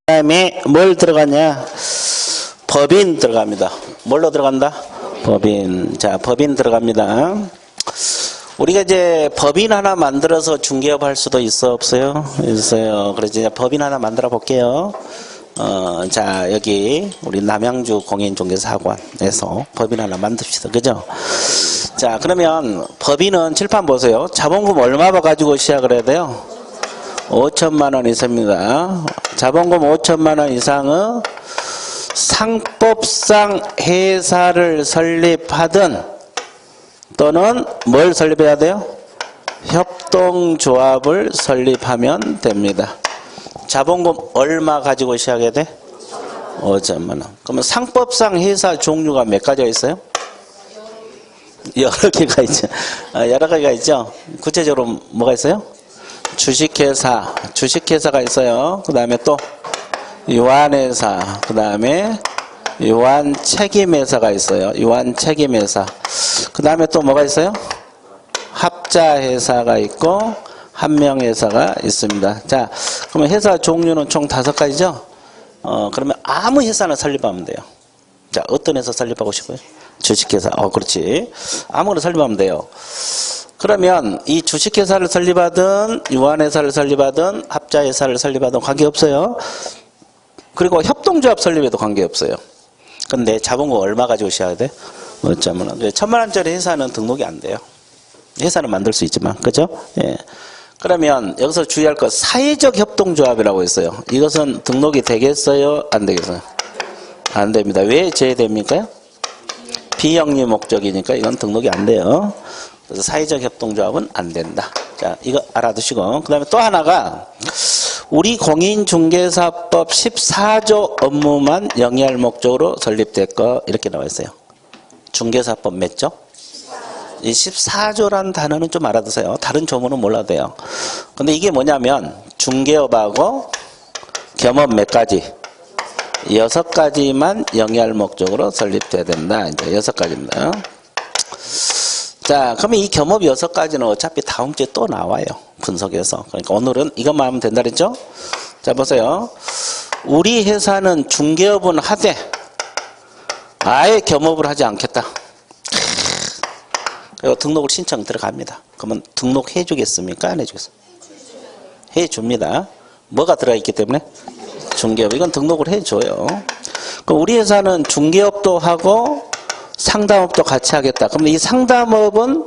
다음에 뭘 들어가냐? 법인 들어갑니다. 뭘로 들어간다? 법인. 자, 법인 들어갑니다. 우리가 이제 법인 하나 만들어서 중개업 할 수도 있어, 없어요? 있어요. 그래서 이제 법인 하나 만들어 볼게요. 자, 여기 우리 남양주 공인중개사학원에서 법인 하나 만듭시다. 그죠? 자, 그러면 법인은 칠판 보세요. 자본금 얼마 가지고 시작을 해야 돼요? 5천만 원 이상입니다. 자본금 5천만 원 이상의 상법상 회사를 설립하든 또는 뭘 설립해야 돼요? 협동조합을 설립하면 됩니다. 자본금 얼마 가지고 시작해야 돼? 5천만 원. 그러면 상법상 회사 종류가 몇 가지가 있어요? 여러 개가 있죠. 여러 가지가 있죠. 구체적으로 뭐가 있어요? 주식회사가 있어요. 그 다음에 또 유한회사, 그 다음에 유한책임회사가 있어요. 유한책임회사. 그 다음에 또 뭐가 있어요? 합자회사가 있고 한명회사가 있습니다. 자, 그러면 회사 종류는 총 5가지죠? 그러면 아무 회사나 설립하면 돼요. 자, 어떤 회사 설립하고 싶어요? 주식회사. 그렇지. 아무거나 설립하면 돼요. 그러면 이 주식회사를 설립하든 유한회사를 설립하든 합자회사를 설립하든 관계없어요. 그리고 협동조합 설립에도 관계없어요. 근데 자본금 얼마 가지고 시작해야 돼? 5천만 원. 1,000만 원짜리 회사는 등록이 안 돼요. 회사는 만들 수 있지만, 그죠? 예. 그러면 여기서 주의할 것, 사회적 협동조합이라고 있어요. 이것은 등록이 되겠어요? 안 되겠어요? 안 됩니다. 왜 제외됩니까? 비영리 목적이니까 이건 등록이 안 돼요. 그래서 사회적 협동조합은 안 된다. 자, 이거 알아두시고. 그 다음에 또 하나가, 우리 공인중개사법 14조 업무만 영위할 목적으로 설립됐고, 이렇게 나와 있어요. 중개사법 몇 조? 이 14조라는 단어는 좀 알아두세요. 다른 조문은 몰라도 돼요. 근데 이게 뭐냐면, 중개업하고 겸업 몇 가지? 6가지만 영위할 목적으로 설립돼야 된다. 이제 6가지입니다. 자, 그러면 이 겸업 6가지는 어차피 다음 주에 또 나와요. 분석해서. 그러니까 오늘은 이것만 하면 된다 그랬죠? 자, 보세요. 우리 회사는 중개업은 하되 아예 겸업을 하지 않겠다. 그리고 등록을 신청 들어갑니다. 그러면 등록해 주겠습니까? 안 해주겠습니까? 해줍니다. 뭐가 들어있기 때문에? 중개업. 이건 등록을 해줘요. 그럼 우리 회사는 중개업도 하고 상담업도 같이 하겠다. 그럼 이 상담업은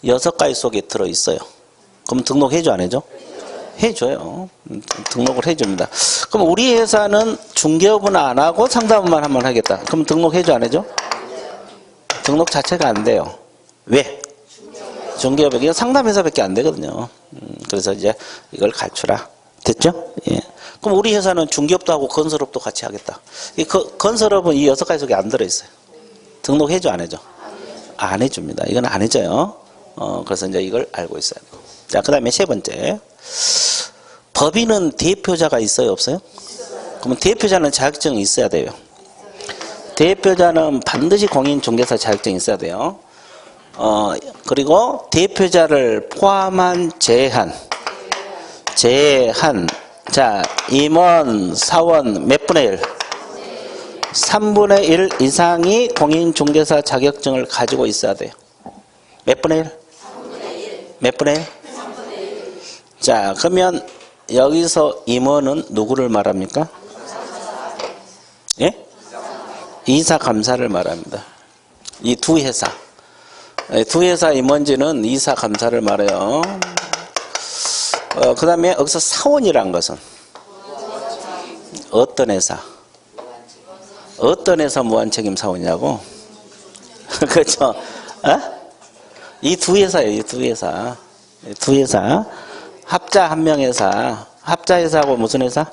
6가지 속에 들어있어요. 그럼 등록해줘 안 해줘? 해줘요. 등록을 해줍니다. 그럼 우리 회사는 중개업은 안 하고 상담업만 한번 하겠다. 그럼 등록해줘 안 해줘? 등록 자체가 안 돼요. 왜? 중개업이 그냥 상담회사밖에 안 되거든요. 그래서 이제 이걸 갖추라. 됐죠? 예. 그럼 우리 회사는 중개업도 하고 건설업도 같이 하겠다. 이 건설업은 이 6가지 속에 안 들어있어요. 등록해줘 안 해줘? 안 해줍니다. 이건 안 해줘요. 그래서 이제 이걸 알고 있어야 돼요. 자, 그 다음에 세 번째. 법인은 대표자가 있어요, 없어요? 그러면 대표자는 자격증이 있어야 돼요. 대표자는 반드시 공인중개사 자격증이 있어야 돼요. 그리고 대표자를 포함한 제한. 자, 임원, 사원 몇 분의 1? 3분의 1 이상이 공인중개사 자격증을 가지고 있어야 돼요. 몇 분의 1? 3분의 1. 몇 분의 1? 3분의 1. 자, 그러면 여기서 임원은 누구를 말합니까? 예? 이사감사를 말합니다. 이 두 회사. 두 회사 임원진은 이사감사를 말해요. 그 다음에 여기서 사원이란 것은 어떤 회사? 어떤 회사 무한책임 사원이냐고? 그렇죠? 이 두 회사예요. 이 두 회사. 두 회사. 합자 한명회사. 합자회사하고 무슨 회사?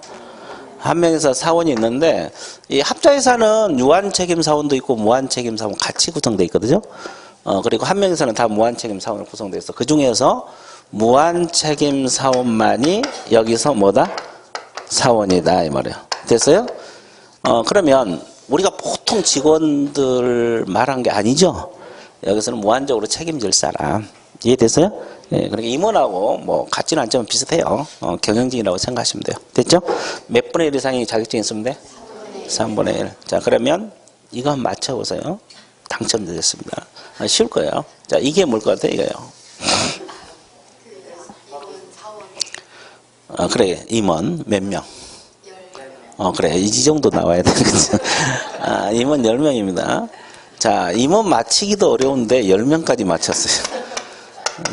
한명회사 사원이 있는데 이 합자회사는 유한책임 사원도 있고 무한책임 사원 같이 구성되어 있거든요. 그리고 한명회사는 다 무한책임 사원으로 구성되어 있어. 그 중에서 무한책임 사원만이 여기서 뭐다? 사원이다 이 말이에요. 됐어요? 그러면 우리가 보통 직원들 말한 게 아니죠. 여기서는 무한적으로 책임질 사람. 이해됐어요? 예, 그러니까 임원하고 뭐 같지는 않지만 비슷해요. 경영진이라고 생각하시면 돼요. 됐죠? 몇 분의 1 이상이 자격증이 있으면 돼? 3분의 1. 자, 그러면 이거 한번 맞춰보세요. 당첨되셨습니다. 쉬울 거예요. 자, 이게 뭘 것 같아요? 이거요. 그래. 임원 몇 명? 그래. 이 정도 나와야 되겠죠. 임원 10명입니다. 자, 임원 맞히기도 어려운데 10명까지 맞췄어요.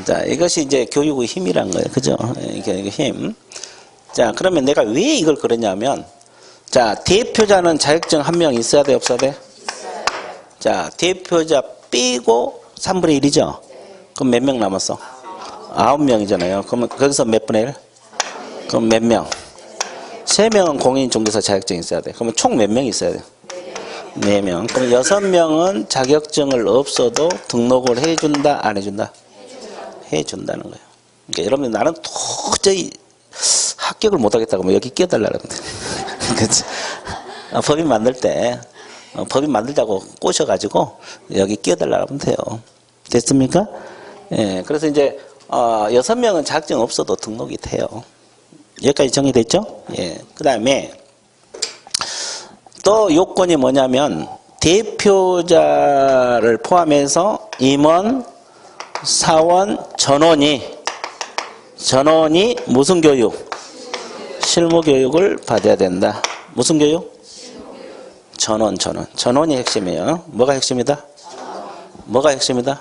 자, 이것이 이제 교육의 힘이란 거예요. 그죠? 이게 힘. 자, 그러면 내가 왜 이걸 그러냐면, 자, 대표자는 자격증 1명 있어야 돼, 없어야 돼? 자, 대표자 빼고 3분의 1이죠? 그럼 몇 명 남았어? 9명이잖아요. 그러면 거기서 몇 분의 1? 그럼 몇 명? 3명은 공인중개사 자격증이 있어야 돼. 그러면 총 몇 명이 있어야 돼? 4명. 그럼 6명은 자격증을 없어도 등록을 해준다, 안 해준다? 해준다는 거예요. 그러니까 여러분, 나는 도저히 합격을 못하겠다고 하면 여기 끼어달라는 거예요. 그치? 법인 만들 때, 법인 만들자고 꼬셔가지고 여기 끼어달라고 하면 돼요. 됐습니까? 예, 그래서 이제, 6명은 자격증 없어도 등록이 돼요. 여기까지 정리됐죠? 예. 그 다음에 또 요건이 뭐냐면 대표자를 포함해서 임원, 사원, 전원이 무슨 교육? 실무 교육을 받아야 된다. 무슨 교육? 전원이 핵심이에요. 뭐가 핵심이다? 뭐가 핵심이다?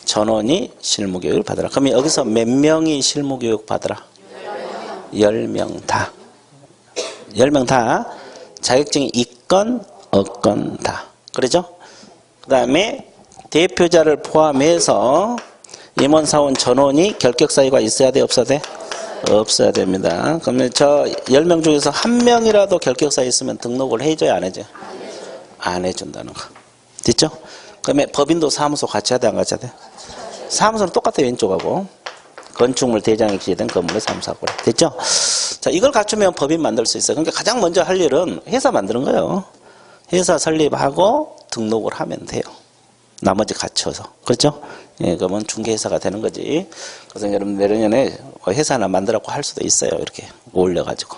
전원이 실무 교육을 받아라. 그러면 여기서 몇 명이 실무 교육 받아라? 10명 다. 10명 다 자격증이 있건 없건 다. 그러죠? 그 다음에 대표자를 포함해서 임원, 사원, 전원이 결격 사유가 있어야 돼, 없어야 돼? 없어야 됩니다. 그러면 저 10명 중에서 1명이라도 결격 사유 있으면 등록을 해줘야 안 해줘요? 안 해준다는 거. 됐죠? 그러면 법인도 사무소 같이 해야 돼, 안 같이 해야 돼? 사무소는 똑같아요, 왼쪽하고. 건축물 대장에 기재된 건물의 사무소하고. 됐죠? 자, 이걸 갖추면 법인 만들 수 있어요. 그러니까 가장 먼저 할 일은 회사 만드는 거예요. 회사 설립하고 등록을 하면 돼요. 나머지 갖춰서. 그렇죠? 예, 그러면 중개회사가 되는 거지. 그래서 여러분 내년에 회사 하나 만들라고 할 수도 있어요. 이렇게 올려가지고.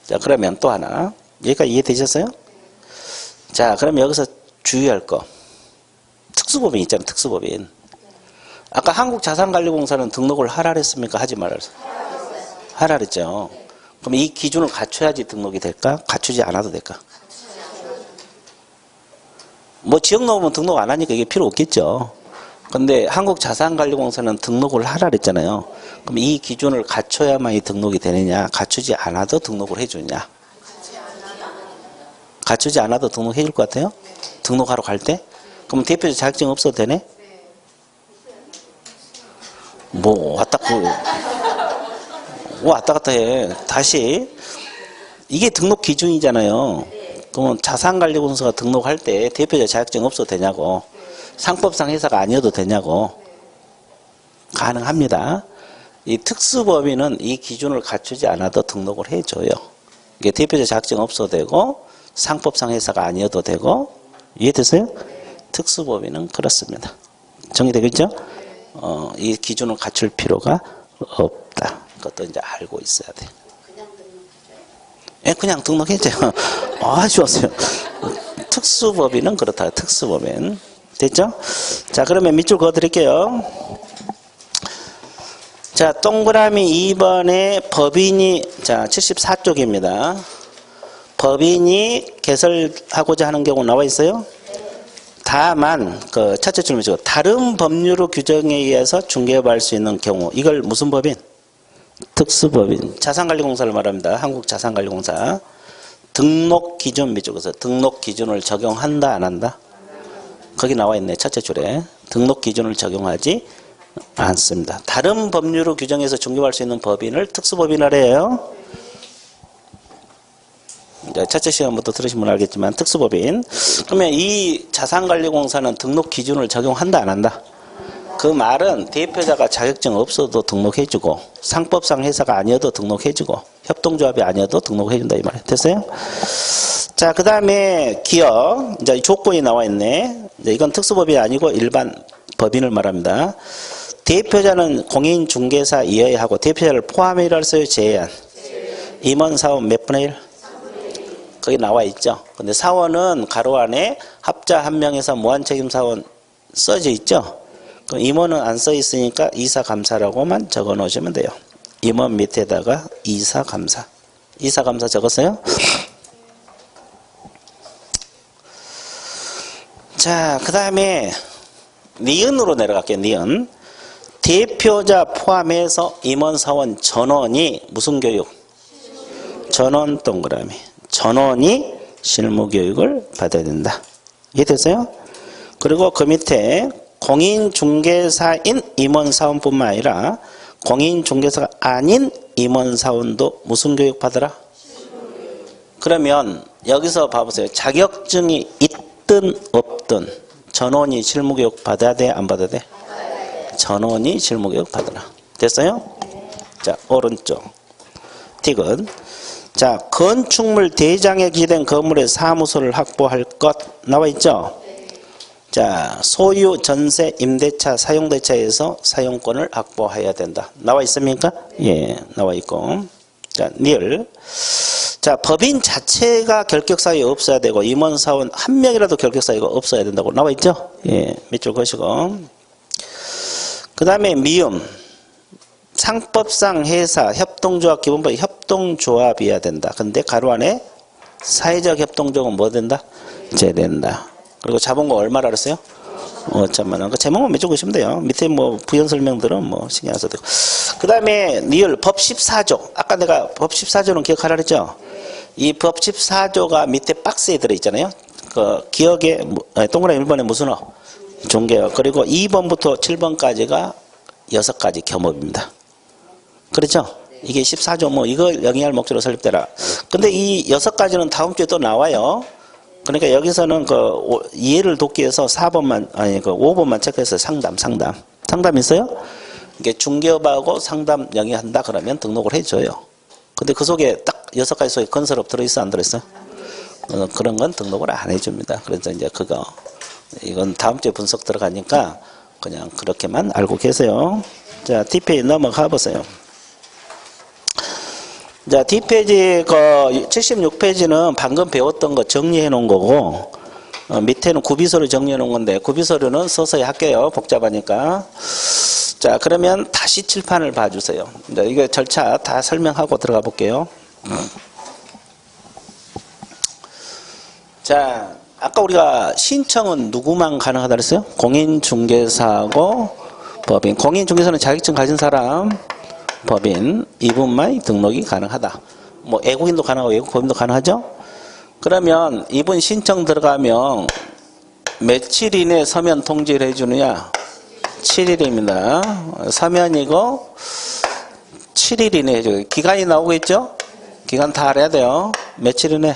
자, 그러면 또 하나. 여기까지 이해되셨어요? 자, 그럼 여기서 주의할 거. 특수법인 있잖아요. 특수법인. 아까 한국자산관리공사는 등록을 하라 그랬습니까? 하지 말라 그랬어요? 하라 그랬죠. 그럼 이 기준을 갖춰야지 등록이 될까? 갖추지 않아도 될까? 뭐 지역 넣으면 등록 안 하니까 이게 필요 없겠죠. 근데 한국자산관리공사는 등록을 하라 그랬잖아요. 그럼 이 기준을 갖춰야만 이 등록이 되느냐? 갖추지 않아도 등록을 해주냐? 갖추지 않아도 등록해 줄 것 같아요? 등록하러 갈 때? 그럼 대표자 자격증 없어도 되네? 뭐 왔다 갔다 해. 다시 이게 등록 기준이잖아요. 그러면 자산관리공사가 등록할 때 대표자 자격증 없어도 되냐고. 상법상 회사가 아니어도 되냐고. 가능합니다. 이 특수법인은 이 기준을 갖추지 않아도 등록을 해줘요. 이게 대표자 자격증 없어도 되고 상법상 회사가 아니어도 되고. 이해되세요? 특수법인은 그렇습니다. 정리되겠죠? 이 기준을 갖출 필요가 없다. 그것도 이제 알고 있어야 돼. 예, 그냥 등록해줘요. 좋았어요. 특수법인은 그렇다. 특수법인. 됐죠? 자, 그러면 밑줄 그어드릴게요. 자, 동그라미 2번에 법인이, 자, 74쪽입니다. 법인이 개설하고자 하는 경우 나와 있어요? 다만, 그, 첫째 줄을 보시고, 다른 법률의 규정에 의해서 중개업할 수 있는 경우, 이걸 무슨 법인? 특수법인. 자산관리공사를 말합니다. 한국자산관리공사. 등록 기준 밑쪽에서 등록 기준을 적용한다, 안 한다? 거기 나와 있네. 첫째 줄에. 등록 기준을 적용하지 않습니다. 다른 법률의 규정에서 중개할 수 있는 법인을 특수법인이라 해요. 첫째 시간부터 들으시면 알겠지만 특수법인. 그러면 이 자산관리공사는 등록 기준을 적용한다, 안 한다? 그 말은 대표자가 자격증 없어도 등록해주고 상법상 회사가 아니어도 등록해주고 협동조합이 아니어도 등록해준다 이 말이에요. 됐어요? 자, 그 다음에 기업. 이제 조건이 나와 있네. 이제 이건 특수법인이 아니고 일반 법인을 말합니다. 대표자는 공인중개사이어야 하고 대표자를 포함이라 써요, 제외한. 임원사원 몇 분의 1? 거기 나와 있죠. 근데 사원은 가로 안에 합자 한 명에서 무한책임사원 써져 있죠. 그럼 임원은 안 써 있으니까 이사감사라고만 적어 놓으시면 돼요. 임원 밑에다가 이사감사. 이사감사 적었어요? 자, 그 다음에 니은으로 내려갈게요. 니은. 대표자 포함해서 임원사원 전원이 무슨 교육? 전원 동그라미. 전원이 실무교육을 받아야 된다. 이해됐어요? 그리고 그 밑에 공인중개사인 임원사원뿐만 아니라 공인중개사가 아닌 임원사원도 무슨 교육 받으라? 그러면 여기서 봐보세요. 자격증이 있든 없든 전원이 실무교육 받아야 돼? 안 받아야 돼? 전원이 실무교육 받으라. 됐어요? 자, 오른쪽. 디귿. 자, 건축물 대장에 기재된 건물의 사무소를 확보할 것 나와 있죠? 자, 소유, 전세, 임대차, 사용대차에서 사용권을 확보해야 된다. 나와 있습니까? 예, 나와 있고. 자, 니을. 자, 법인 자체가 결격사유가 없어야 되고 임원사원 한 명이라도 결격사유가 없어야 된다고 나와 있죠? 예, 밑줄 그시고. 그 다음에 미음. 상법상 회사, 협동조합, 기본법 협동조합이어야 된다. 근데 가로 안에 사회적 협동조합은 뭐 된다? 제된다. 그리고 자본금 얼마라 그랬어요? 5천만 원. 그 제목만 맺어 보시면 돼요. 밑에 뭐 부연 설명들은 뭐 신경 안 써도 되고. 그 다음에 리얼 법 14조. 아까 내가 법 14조는 기억하라 그랬죠? 이 법 14조가 밑에 박스에 들어있잖아요. 그 기억에 동그라미 1번에 무슨 어? 종개업. 그리고 2번부터 7번까지가 6가지 겸업입니다. 그렇죠? 이게 14조 뭐 이걸 영위할 목적으로 설립되라. 근데 이 6가지는 다음 주에 또 나와요. 그러니까 여기서는 그 이해를 돕기 위해서 4번만 아니 그 5번만 체크해서 상담 있어요? 이게 중개업하고 상담 영위한다 그러면 등록을 해줘요. 근데 그 속에 딱 6가지 속에 건설업 들어있어 안 들어있어? 그런 건 등록을 안 해줍니다. 그래서 이제 그거 이건 다음 주에 분석 들어가니까 그냥 그렇게만 알고 계세요. 자, 뒷페이지 넘어가 보세요. 자, 뒷페이지 그 76페이지는 방금 배웠던 거 정리해 놓은 거고 밑에는 구비서류 정리해 놓은 건데 구비서류는 서서히 할게요. 복잡하니까. 자, 그러면 다시 칠판을 봐주세요. 이제 이거 절차 다 설명하고 들어가 볼게요. 자, 아까 우리가 신청은 누구만 가능하다 그랬어요? 공인중개사하고 법인. 공인중개사는 자격증 가진 사람, 법인 이분만 등록이 가능하다. 뭐 외국인도 가능하고 외국 법인도 가능하죠? 그러면 이분 신청 들어가면 며칠 이내 서면 통지를 해주느냐? 7일입니다. 서면이고 7일 이내 해줘요. 기간이 나오겠죠? 기간 다 알아야 돼요. 며칠 이내?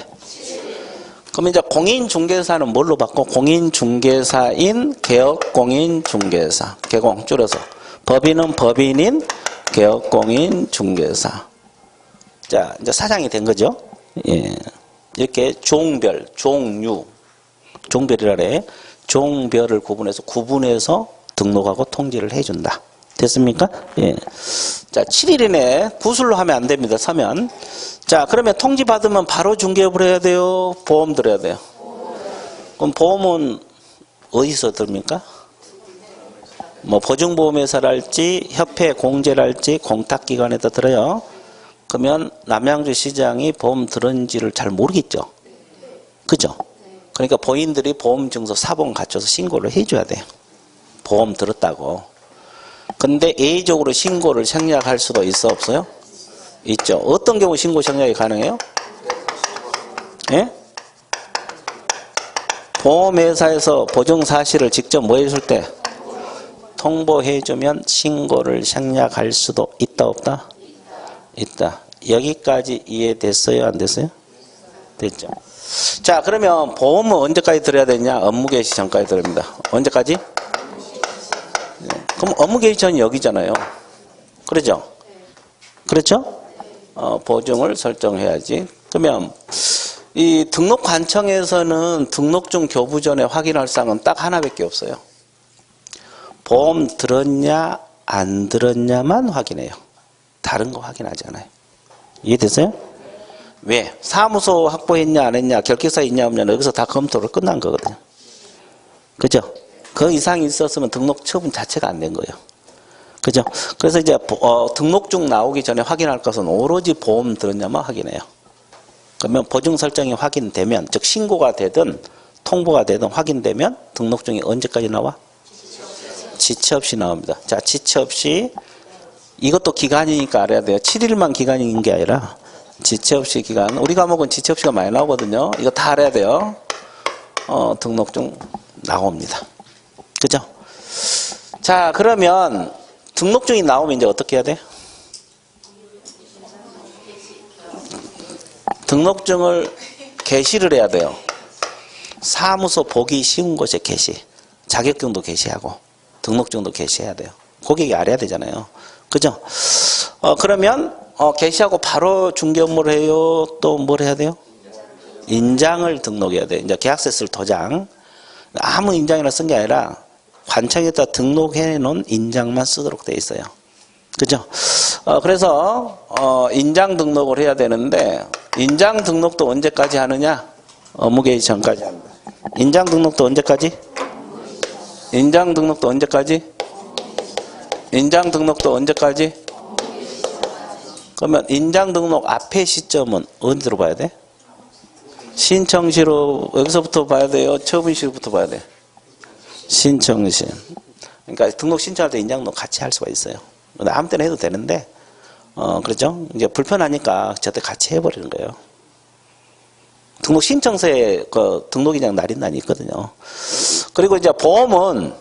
그럼 이제 공인중개사는 뭘로 바꿔? 공인중개사인 개업공인중개사. 개공 줄여서. 법인은 법인인 개업공인중개사. 자, 이제 사장이 된 거죠. 예. 이렇게 종별, 종류, 종별이라 그래. 종별을 구분해서 등록하고 통지를 해준다. 됐습니까? 예. 자, 7일 이내 구술로 하면 안 됩니다. 서면. 자, 그러면 통지 받으면 바로 중개업을 해야 돼요? 보험 들어야 돼요? 그럼 보험은 어디서 들습니까? 뭐 보증보험회사랄지 협회 공제랄지 공탁기관에다 들어요. 그러면 남양주 시장이 보험 들은지를 잘 모르겠죠. 그죠? 그러니까 본인들이 보험증서 사본 갖춰서 신고를 해줘야 돼요. 보험 들었다고. 근데 예의적으로 신고를 생략할 수도 있어 없어요? 있죠. 어떤 경우 신고 생략이 가능해요? 예? 보험회사에서 보증사실을 직접 뭐 해줄 때? 통보해주면 신고를 생략할 수도 있다 없다? 있다. 여기까지 이해됐어요? 안 됐어요? 됐죠. 자, 그러면 보험은 언제까지 들어야 되냐? 업무 개시 전까지 들어갑니다. 언제까지? 그럼 업무 개시 전이 여기잖아요. 그렇죠? 그렇죠? 보증을 설정해야지. 그러면 이 등록관청에서는 등록증 교부 전에 확인할 사항은 딱 하나밖에 없어요. 보험 들었냐 안 들었냐만 확인해요. 다른 거 확인하지 않아요. 이해됐어요? 왜? 사무소 확보했냐 안 했냐, 결격사 있냐 없냐, 여기서 다 검토를 끝난 거거든요. 그죠? 그 이상이 있었으면 등록 처분 자체가 안 된 거예요. 그죠? 그래서 이제 등록증 나오기 전에 확인할 것은 오로지 보험 들었냐만 확인해요. 그러면 보증 설정이 확인되면, 즉 신고가 되든 통보가 되든 확인되면 등록증이 언제까지 나와? 지체 없이 나옵니다. 자, 지체 없이, 이것도 기간이니까 알아야 돼요. 7일만 기간인 게 아니라 지체 없이 기간. 우리 과목은 지체 없이가 많이 나오거든요. 이거 다 알아야 돼요. 등록증 나옵니다. 그죠? 자, 그러면 등록증이 나오면 이제 어떻게 해야 돼? 등록증을 게시를 해야 돼요. 사무소 보기 쉬운 곳에 게시. 자격증도 게시하고 등록증도 게시해야 돼요. 고객이 알아야 되잖아요. 그죠? 그러면 게시하고 바로 중개 업무를 해요? 또 뭘 해야 돼요? 인장을 등록해야 돼요. 이제 계약서 쓸 도장. 아무 인장이나 쓴 게 아니라 관청에다 등록해 놓은 인장만 쓰도록 되어 있어요. 그죠? 그래서 인장 등록을 해야 되는데, 인장 등록도 언제까지 하느냐? 업무 개시 전까지 합니다. 인장 등록도 언제까지? 인장 등록도 언제까지? 인장 등록도 언제까지? 그러면 인장 등록 앞의 시점은 어디로 봐야 돼? 신청시로, 여기서부터 봐야 돼요? 처분시로부터 봐야 돼? 신청시. 그러니까 등록 신청할 때 인장 등록 같이 할 수가 있어요. 아무 때나 해도 되는데, 그렇죠? 이제 불편하니까 저때 같이 해버리는 거예요. 등록 신청서에 그 등록 인장 날인 날이 있거든요. 그리고 이제 보험은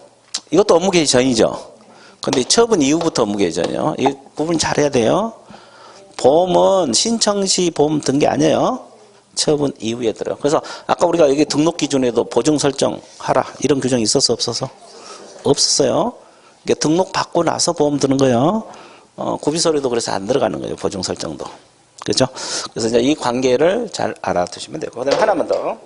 이것도 업무 개시 전이죠. 근데 처분 이후부터 업무 개시 전이요. 이 부분 잘해야 돼요. 보험은 신청시 보험 등기 아니에요. 처분 이후에 들어요. 그래서 아까 우리가 여기 등록 기준에도 보증 설정하라 이런 규정이 있었어 없어서? 없었어요. 이게 등록 받고 나서 보험 드는 거예요. 구비서류도 그래서 안 들어가는 거예요. 보증 설정도. 그렇죠? 그래서 이제 이 관계를 잘 알아두시면 되고. 그다음에 하나만 더.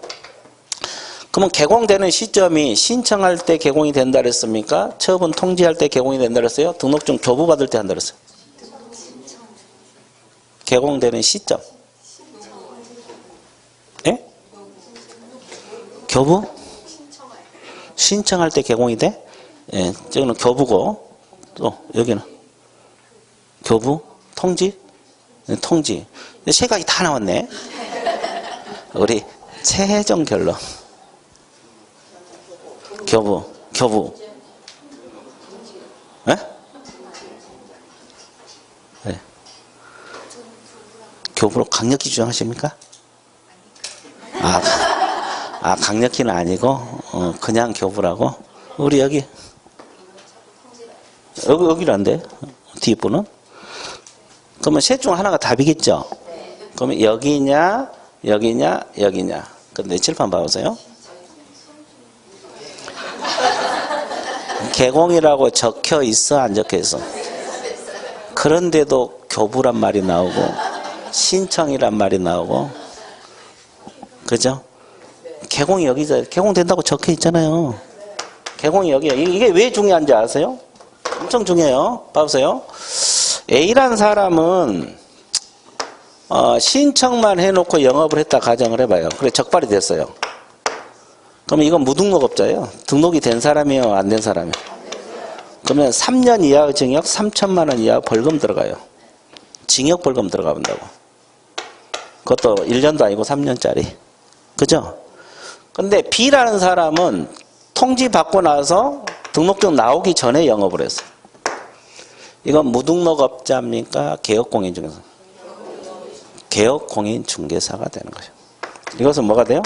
그러면 개공되는 시점이 신청할 때 개공이 된다 그랬습니까? 처분 통지할 때 개공이 된다 그랬어요? 등록증 교부 받을 때 한다 그랬어요? 개공되는 시점. 예? 교부? 신청할 때 개공이 돼? 예, 저기는 교부고, 또 여기는 교부, 통지, 통지. 세 가지 다 나왔네. 우리 최종 결론. 교부. 예? 네. 교부로 강력히 주장하십니까? 강력히는 아니고, 그냥 교부라고? 우리 여기란데? 뒷부는? 그러면 셋 중 하나가 답이겠죠? 그러면 여기냐? 근데 칠판 봐보세요. 개공이라고 적혀 있어, 안 적혀 있어? 그런데도 교부란 말이 나오고, 신청이란 말이 나오고, 그죠? 개공이 여기서, 개공된다고 적혀 있잖아요. 개공이 여기야. 이게 왜 중요한지 아세요? 엄청 중요해요. 봐보세요. A라는 사람은 신청만 해놓고 영업을 했다 가정을 해봐요. 그래 적발이 됐어요. 그러면 이건 무등록업자예요. 등록이 된 사람이요, 안 된 사람이요? 그러면 3년 이하의 징역, 3천만 원 이하 벌금 들어가요. 징역 벌금 들어가본다고. 그것도 1년도 아니고 3년짜리. 그죠? 근데 B라는 사람은 통지 받고 나서 등록증 나오기 전에 영업을 했어요. 이건 무등록업자입니까? 개업공인 중개사? 개업공인 중개사가 되는 거죠. 이것은 뭐가 돼요?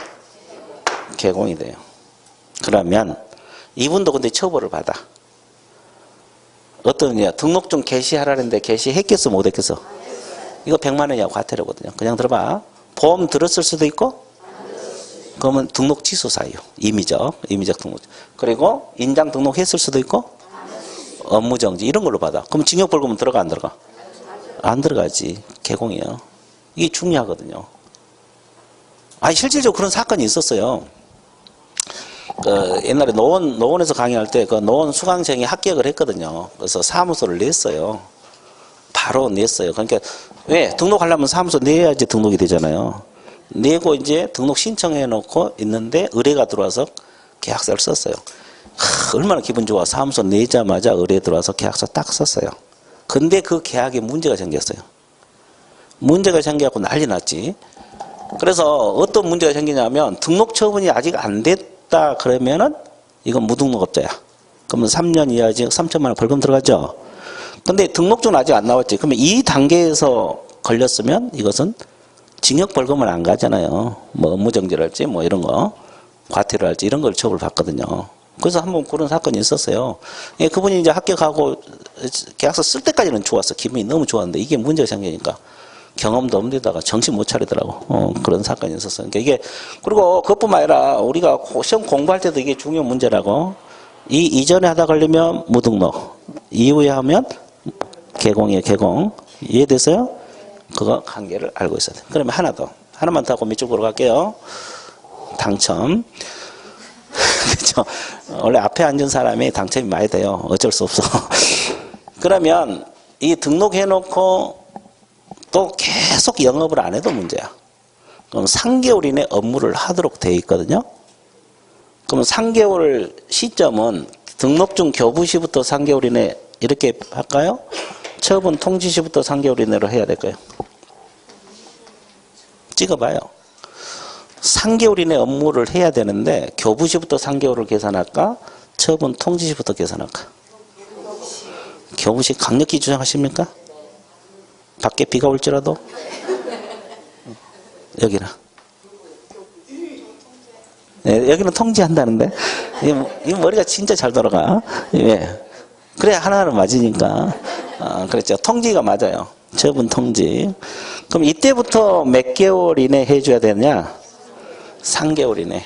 개공이 돼요. 그러면 이분도 근데 처벌을 받아. 어떠냐? 등록증 게시하라는데 게시했겠어 못 했겠어? 이거 100만 원 이하 과태료거든요. 그냥 들어봐. 보험 들었을 수도 있고, 그러면 등록 취소 사유. 임의적 등록. 그리고 인장 등록했을 수도 있고, 업무정지 이런 걸로 받아. 그럼 징역벌금은 들어가 안 들어가? 안 들어가지. 개공이에요. 이게 중요하거든요. 실질적으로 그런 사건이 있었어요. 옛날에 노원에서 강의할 때 그 노원 수강생이 합격을 했거든요. 그래서 사무소를 냈어요. 바로 냈어요. 그러니까 왜 등록하려면 사무소 내야지 등록이 되잖아요. 내고 이제 등록 신청해 놓고 있는데 의뢰가 들어와서 계약서를 썼어요. 얼마나 기분 좋아. 사무소 내자마자 의뢰 들어와서 계약서 딱 썼어요. 근데 그 계약에 문제가 생겼어요. 문제가 생겨갖고 난리 났지. 그래서 어떤 문제가 생기냐면 등록 처분이 아직 안 됐다 그러면은 이건 무등록업자야. 그러면 3년 이하지 3천만 원 벌금 들어가죠. 근데 등록증은 아직 안 나왔지. 그러면 이 단계에서 걸렸으면 이것은 징역 벌금은 안 가잖아요. 뭐 업무정지랄지 뭐 이런 거, 과태료 할지 이런 걸 처벌 받거든요. 그래서 한번 그런 사건이 있었어요. 예, 그분이 이제 합격하고 계약서 쓸 때까지는 좋았어. 기분이 너무 좋았는데 이게 문제가 생기니까 경험도 없는데다가 정신 못 차리더라고. 그런 사건이 있었어요. 그러니까 이게, 그리고 그것뿐만 아니라 우리가 시험 공부할 때도 이게 중요한 문제라고. 이 이전에 하다 걸리면 무등록, 이후에 하면 개공이에요, 개공. 이해됐어요? 그거 관계를 알고 있어야 돼. 그러면 하나 더. 하나만 더 하고 밑쪽으로 갈게요. 당첨. 그렇죠. 원래 앞에 앉은 사람이 당첨이 많이 돼요. 어쩔 수 없어. 그러면 이 등록해놓고 또 계속 영업을 안 해도 문제야. 그럼 3개월 이내 업무를 하도록 돼 있거든요. 그럼 3개월 시점은 등록증 교부시부터 3개월 이내 이렇게 할까요? 처분 통지시부터 3개월 이내로 해야 될까요? 찍어봐요. 3개월 이내 업무를 해야 되는데 교부시부터 3개월을 계산할까? 처분 통지시부터 계산할까? 교부시 강력히 주장하십니까? 밖에 비가 올지라도? 여기는? 네, 여기는 통지한다는데? 이 머리가 진짜 잘 돌아가. 예. 그래야 하나하나 맞으니까. 그렇죠. 통지가 맞아요. 처분 통지. 그럼 이때부터 몇 개월 이내 해줘야 되느냐? 3개월 이내.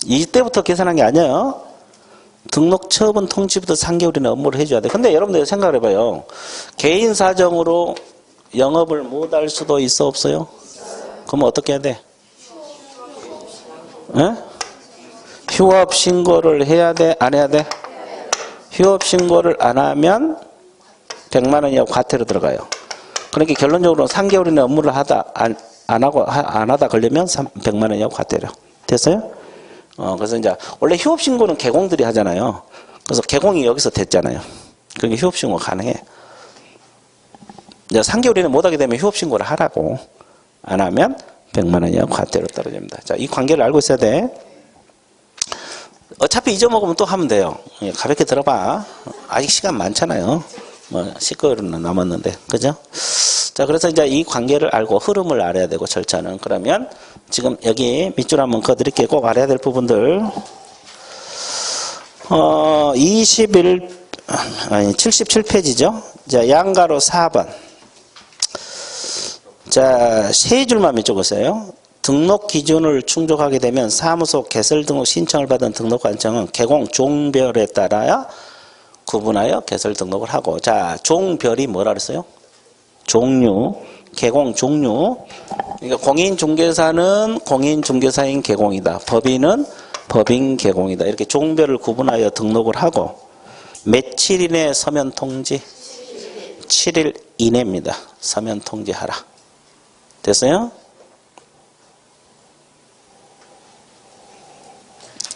이때부터 계산한 게 아니에요. 등록 처분 통지부터 3개월 이내 업무를 해줘야 돼. 근데 여러분들 생각을 해봐요. 개인 사정으로 영업을 못 할 수도 있어, 없어요? 그럼 어떻게 해야 돼? 에? 휴업 신고를 해야 돼? 안 해야 돼? 휴업 신고를 안 하면 100만 원이야 과태료 들어가요. 그러니까 결론적으로 3개월 이내 업무를 안 하다 걸리면 100만 원이야 과태료. 됐어요? 그래서 이제 원래 휴업 신고는 개공들이 하잖아요. 그래서 개공이 여기서 됐잖아요. 그러니까 휴업 신고 가능해. 이제 3개월 이내 못 하게 되면 휴업 신고를 하라고. 안 하면 100만 원이야 과태료 떨어집니다. 자, 이 관계를 알고 있어야 돼. 어차피 잊어먹으면 또 하면 돼요. 가볍게 들어봐. 아직 시간 많잖아요. 뭐 10개월은 남았는데, 그죠? 자, 그래서 이제 이 관계를 알고 흐름을 알아야 되고 절차는. 그러면 지금 여기 밑줄 한번 그어드릴게요. 꼭 알아야 될 부분들. 77페이지죠. 자, 양가로 4번. 자, 세 줄만 밑줄 그으세요. 등록 기준을 충족하게 되면 사무소 개설 등록 신청을 받은 등록관청은 개공 종별에 따라 구분하여 개설 등록을 하고. 자, 종별이 뭐라 그랬어요? 종류, 개공 종류. 그러니까 공인중개사는 공인중개사인 개공이다. 법인은 법인 개공이다. 이렇게 종별을 구분하여 등록을 하고. 며칠 이내 서면 통지? 7일 이내입니다. 서면 통지하라. 됐어요?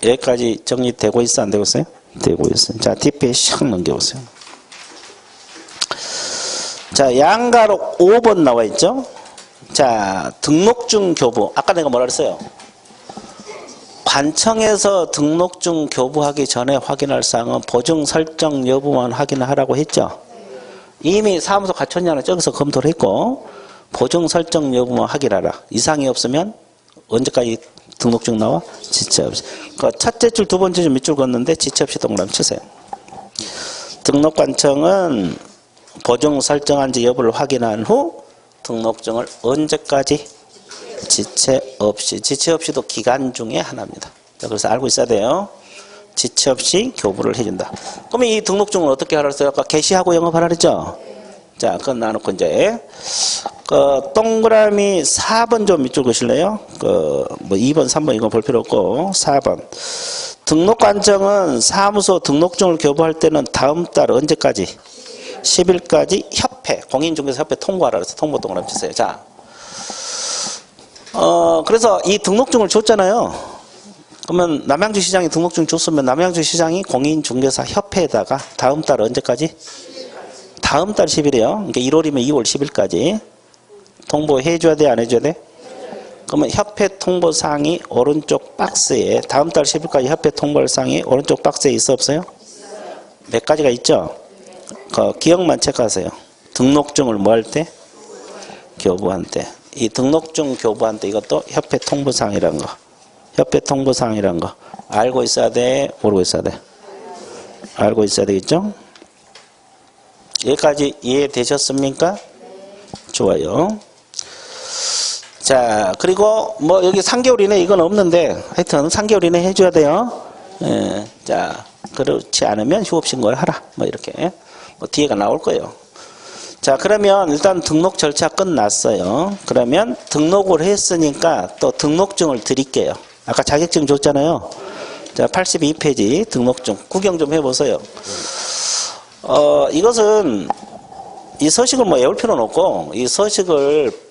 여기까지 정리되고 있어? 안 되고 있어요? 되고 있어요. 자, 뒷페이지 샥 넘겨보세요. 자, 양가로 5번 나와 있죠? 자, 등록증 교부. 아까 내가 뭐라 그랬어요? 관청에서 등록증 교부하기 전에 확인할 사항은 보증 설정 여부만 확인하라고 했죠? 이미 사무소 갖췄냐는 저기서 검토를 했고, 보증 설정 여부만 확인하라. 이상이 없으면 언제까지 등록증 나와? 지체 없이. 그 첫째 줄, 두 번째 줄 밑줄 걷는데 지체 없이 동그라미 치세요. 등록관청은 보증 설정한지 여부를 확인한 후 등록증을 언제까지? 지체 없이. 지체 없이도 기간 중에 하나입니다. 자, 그래서 알고 있어야 돼요. 지체 없이 교부를 해준다. 그러면 이 등록증을 어떻게 하라 했어요? 아까 게시하고 영업하라 그랬죠? 자, 그건 놔놓고 이제 동그라미 4번 좀 밑줄 그실래요? 뭐 2번, 3번 이거 볼 필요 없고 4번. 등록관청은 사무소 등록증을 교부할 때는 다음 달 언제까지? 10일까지 협회, 공인중개사협회 통보하라 그래서 통보동을 한번 주세요. 자, 그래서 이 등록증을 줬잖아요. 그러면 남양주시장이 등록증 줬으면 남양주시장이 공인중개사협회에다가 다음 달 언제까지? 다음 달 10일이에요. 그러니까 1월이면 2월 10일까지 통보해 줘야 돼, 안 해줘야 돼? 그러면 협회 통보사항이 오른쪽 박스에 다음 달 10일까지 협회 통보사항이 오른쪽 박스에 있어 없어요? 몇 가지가 있죠? 그 기억만 체크하세요. 등록증을 뭐 할 때? 교부한 때. 이 등록증 교부한 때 이것도 협회 통보사항이라는 거. 협회 통보사항이라는 거. 알고 있어야 돼? 모르고 있어야 돼? 알고 있어야 되겠죠? 여기까지 이해되셨습니까? 좋아요. 자, 그리고 뭐 여기 3개월 이내 이건 없는데 하여튼 3개월 이내 해줘야 돼요. 예, 자, 그렇지 않으면 휴업 신고를 하라. 뭐 이렇게 뭐 뒤에가 나올 거예요. 자, 그러면 일단 등록 절차 끝났어요. 그러면 등록을 했으니까 또 등록증을 드릴게요. 아까 자격증 줬잖아요. 자, 82페이지 등록증 구경 좀 해보세요. 이것은 이 서식을 뭐 외울 필요는 없고 이 서식을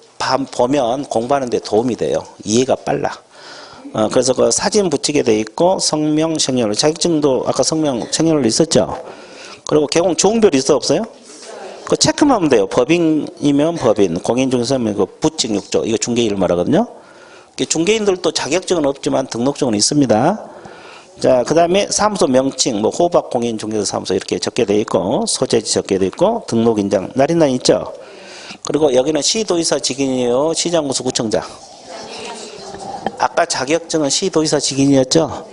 보면 공부하는 데 도움이 돼요. 이해가 빨라. 그래서 그 사진 붙이게 돼 있고 성명, 생년월, 자격증도 아까 성명, 생년월 있었죠. 그리고 개공 종별 있어 없어요? 그 체크만 하면 돼요. 법인이면 법인, 공인중개사면 그 부칙 6조 이거 중개인을 말하거든요. 중개인들도 자격증은 없지만 등록증은 있습니다. 자, 그 다음에 사무소 명칭, 뭐 호박 공인중개사 사무소 이렇게 적게 돼 있고 소재지 적게 돼 있고 등록인장 날인단 있죠. 그리고 여기는 시도의사 직인이에요. 시장구수 구청장. 아까 자격증은 시도의사 직인이었죠.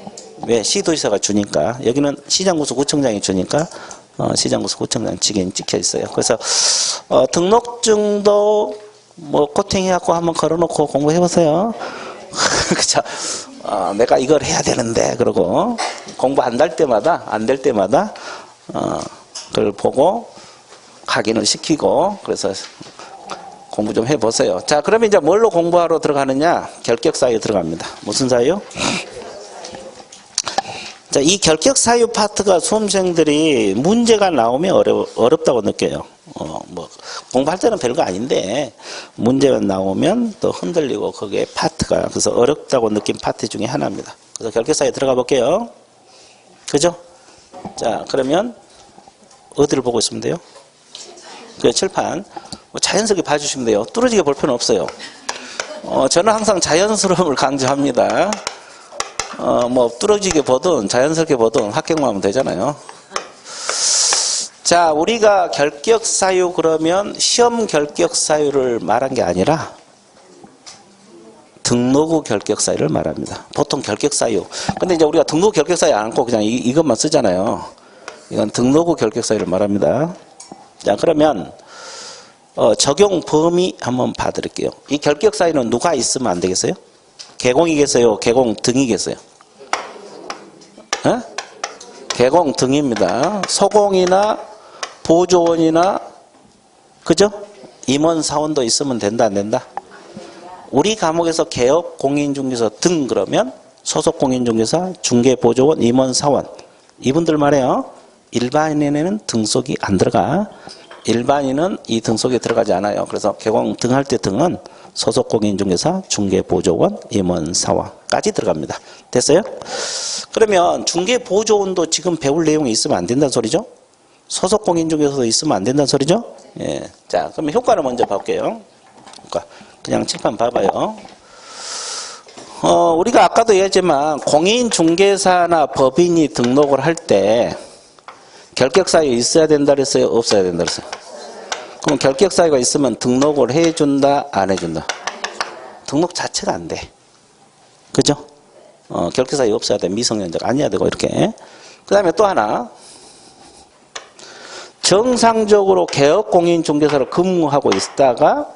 왜? 시도의사가 주니까. 여기는 시장구수 구청장이 주니까 시장구수 구청장 직인 찍혀 있어요. 그래서 등록증도 뭐 코팅해갖고 한번 걸어놓고 공부해보세요. 그쵸? 내가 이걸 해야 되는데 그러고 공부 안 될 때마다 그걸 보고 확인을 시키고 그래서 공부 좀 해보세요. 자, 그러면 이제 뭘로 공부하러 들어가느냐? 결격 사유 들어갑니다. 무슨 사유? 자, 이 결격 사유 파트가 수험생들이 문제가 나오면 어렵다고 느껴요. 뭐 공부할 때는 별거 아닌데 문제가 나오면 또 흔들리고 그게 파트가 그래서 어렵다고 느낀 파트 중에 하나입니다. 그래서 결격 사유 들어가 볼게요. 그죠? 자, 그러면 어디를 보고 있으면 돼요? 그 칠판 자연스럽게 봐주시면 돼요. 뚫어지게 볼 필요는 없어요. 저는 항상 자연스러움을 강조합니다. 뭐 뚫어지게 보든 자연스럽게 보든 합격만 하면 되잖아요. 자, 우리가 결격 사유 그러면 시험 결격 사유를 말한 게 아니라 등록 후 결격 사유를 말합니다. 보통 결격 사유. 근데 이제 우리가 등록 후 결격 사유 안 하고 그냥 이것만 쓰잖아요. 이건 등록 후 결격 사유를 말합니다. 자, 그러면 적용 범위 한번 봐드릴게요. 이 결격 사유는 누가 있으면 안 되겠어요? 개공이 계세요? 개공 등이 계세요? 개공 등입니다. 소공이나 보조원이나 그죠? 임원 사원도 있으면 된다 안 된다? 우리 과목에서 개업 공인중개사 등 그러면 소속 공인중개사, 중개보조원, 임원 사원 이분들 말이에요. 일반인에는 등속이 안 들어가. 일반인은 이 등속에 들어가지 않아요. 그래서 개공 등할 때 등은 소속 공인중개사, 중개보조원, 임원사원까지 들어갑니다. 됐어요? 그러면 중개보조원도 지금 배울 내용이 있으면 안 된다는 소리죠? 소속 공인중개사도 있으면 안 된다는 소리죠? 예. 자, 그러면 효과를 먼저 볼게요. 그냥 칠판 봐봐요. 우리가 아까도 얘기했지만 공인중개사나 법인이 등록을 할 때 결격사유 있어야 된다 그랬어요? 없어야 된다 그랬어요? 그럼 결격사유가 있으면 등록을 해준다? 안 해준다? 등록 자체가 안 돼. 그죠? 결격사유 없어야 돼. 미성년자가 아니어야 되고 이렇게. 그 다음에 또 하나. 정상적으로 개업공인중개사로 근무하고 있다가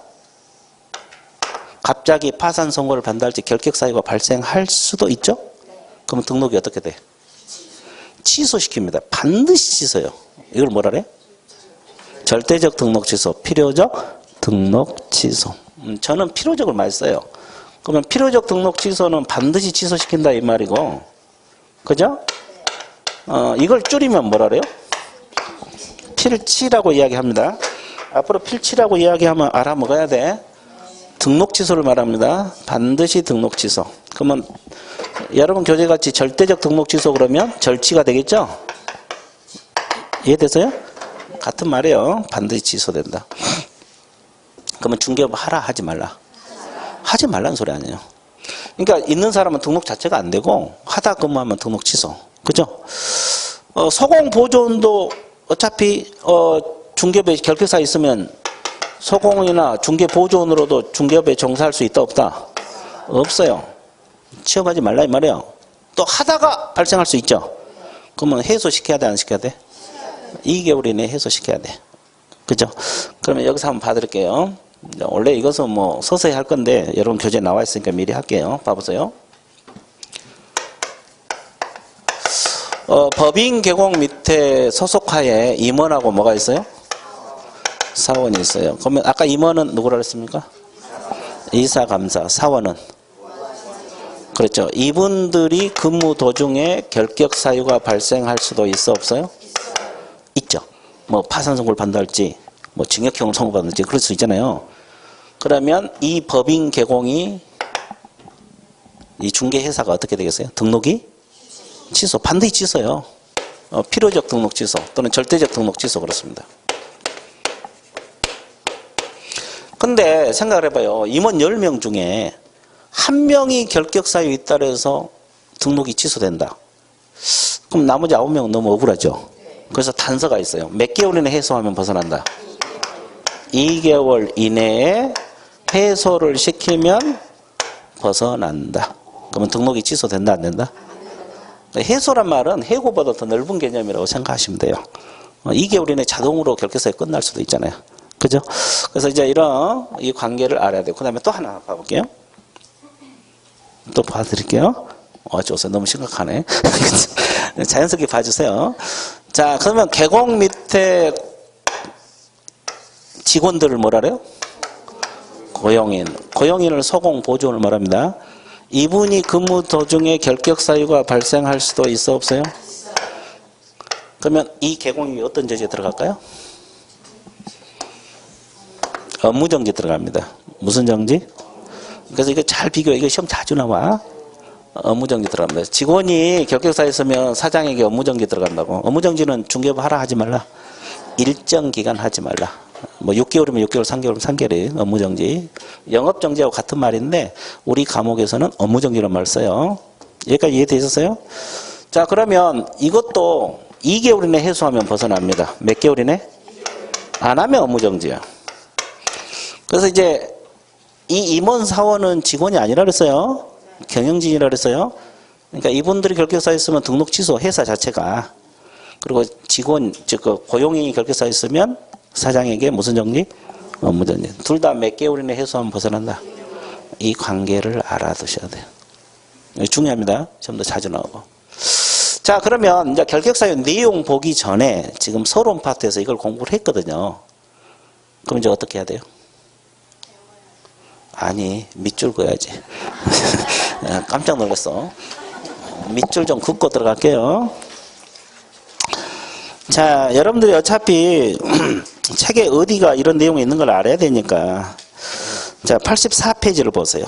갑자기 파산 선고를 받는다할지 결격사유가 발생할 수도 있죠? 그러면 등록이 어떻게 돼? 취소시킵니다. 반드시 취소요. 이걸 뭐라 그래? 절대적 등록 취소, 필요적 등록 취소. 저는 필요적을 많이 써요. 그러면 필요적 등록 취소는 반드시 취소시킨다 이 말이고 그죠? 이걸 줄이면 뭐라 그래요? 필치라고 이야기합니다. 앞으로 필치라고 이야기하면 알아먹어야 돼. 등록 취소를 말합니다. 반드시 등록 취소. 그러면 여러분 교재같이 절대적 등록 취소 그러면 절취가 되겠죠? 이해됐어요? 같은 말이에요. 반드시 취소된다. 그러면 중개업 하라 하지 말라. 하지 말라는 소리 아니에요. 그러니까 있는 사람은 등록 자체가 안 되고 하다 근무하면 등록 취소. 그죠? 소공 보존도 어차피 중개업에 결격사 있으면 소공이나 중개 보존으로도 중개업에 종사할 수 있다 없다? 없어요. 취업하지 말라 이 말이에요. 또 하다가 발생할 수 있죠. 그러면 해소시켜야 돼 안 시켜야 돼? 2개월 이내에 해소시켜야 돼. 그죠? 그러면 여기서 한번 봐드릴게요. 원래 이것은 뭐 서서히 할 건데 여러분 교재에 나와 있으니까 미리 할게요. 봐보세요. 법인 개공 밑에 소속하에 임원하고 뭐가 있어요? 사원이 있어요. 그러면 아까 임원은 누구라 그랬습니까? 이사, 감사. 사원은? 그렇죠. 이분들이 근무 도중에 결격 사유가 발생할 수도 있어 없어요? 있죠. 뭐 파산 선고를 받는다든지 뭐 징역형을 선고받는지 그럴 수 있잖아요. 그러면 이 법인 개공이 이 중개회사가 어떻게 되겠어요? 등록이 취소. 반드시 취소요. 필요적 등록 취소 또는 절대적 등록 취소 그렇습니다. 근데 생각을 해봐요. 임원 10명 중에 1명이 결격 사유 있다 해서 등록이 취소된다. 그럼 나머지 9명은 너무 억울하죠. 그래서 단서가 있어요. 몇 개월 이내 해소하면 벗어난다. 2개월 이내에 해소를 시키면 벗어난다. 그러면 등록이 취소된다 안 된다? 해소란 말은 해고보다 더 넓은 개념이라고 생각하시면 돼요. 2개월 이내 자동으로 결격사유 끝날 수도 있잖아요. 그죠? 그래서 이제 이런 이 관계를 알아야 돼요. 그 다음에 또 하나 봐볼게요. 또 봐드릴게요. 좋았어요. 너무 심각하네. 자연스럽게 봐주세요. 자, 그러면 개공 밑에 직원들을 뭐라 그래요? 고용인. 고용인을 소공 보존을 말합니다. 이분이 근무 도중에 결격 사유가 발생할 수도 있어 없어요? 그러면 이 개공이 어떤 죄에 들어갈까요? 업무정지 들어갑니다. 무슨 정지? 그래서 이거 잘 비교해. 이거 시험 자주 나와. 업무정지 들어갑니다. 직원이 결격사유 있으면 사장에게 업무정지 들어간다고. 업무정지는 중개업 하라 하지 말라. 일정 기간 하지 말라. 뭐 6개월이면 6개월, 3개월이면 3개월이 업무정지. 영업정지하고 같은 말인데 우리 과목에서는 업무정지라는 말을 써요. 여기까지 이해되셨어요? 자, 그러면 이것도 2개월 이내 해소하면 벗어납니다. 몇 개월 이내? 안 하면 업무정지야. 그래서 이제 이 임원 사원은 직원이 아니라 그랬어요. 경영진이라 그랬어요. 그러니까 이분들이 결격사 있으면 등록 취소, 회사 자체가. 그리고 직원, 즉 고용인이 결격사 있으면 사장에게 무슨 정지? 업무정지. 둘 다 몇 개월 이내 해소하면 벗어난다. 이 관계를 알아두셔야 돼요. 중요합니다. 좀 더 자주 나오고. 자, 그러면 이제 결격사유 내용 보기 전에 지금 서론 파트에서 이걸 공부를 했거든요. 그럼 이제 어떻게 해야 돼요? 아니, 밑줄 그어야지. 깜짝 놀랐어. 밑줄 좀 긋고 들어갈게요. 자, 여러분들이 어차피 책에 어디가 이런 내용이 있는 걸 알아야 되니까. 자, 84페이지를 보세요.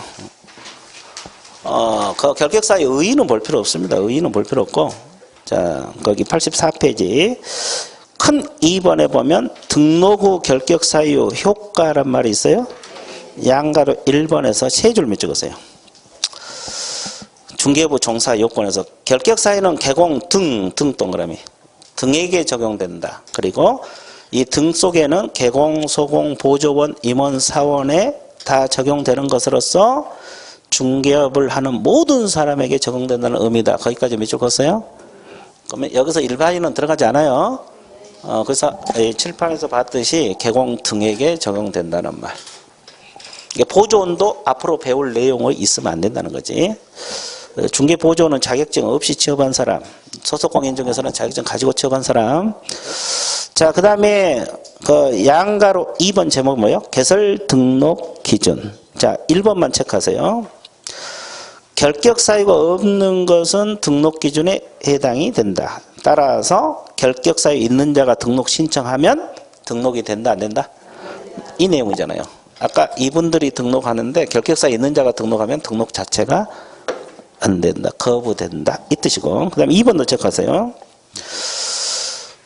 그 결격사의 의의는 볼 필요 없습니다. 의의는 볼 필요 없고. 자, 거기 84페이지. 큰 2번에 보면 등록 후 결격사유 효과란 말이 있어요. 양가로 1번에서 세 줄만 찍으세요. 중개부 종사 요건에서 결격사유는 개공 등 동그라미. 등에게 적용된다. 그리고 이 등 속에는 개공, 소공, 보조원, 임원, 사원에 다 적용되는 것으로서 중개업을 하는 모든 사람에게 적용된다는 의미다. 거기까지 몇 줄 걷어요? 그러면 여기서 일반인은 들어가지 않아요. 그래서 7판에서 봤듯이 개공 등에게 적용된다는 말. 보조원도 앞으로 배울 내용이 있으면 안 된다는 거지. 중개 보조원은 자격증 없이 취업한 사람, 소속공인 중에서는 자격증 가지고 취업한 사람. 자, 그 다음에 그 양가로 2번 제목 뭐요? 개설 등록 기준. 자, 1번만 체크하세요. 결격 사유가 없는 것은 등록 기준에 해당이 된다. 따라서 결격 사유 있는 자가 등록 신청하면 등록이 된다, 안 된다? 이 내용이잖아요. 아까 이분들이 등록하는데 결격 사유 있는 자가 등록하면 등록 자체가 안 된다, 거부된다, 이 뜻이고. 그 다음에 2번도 체크하세요.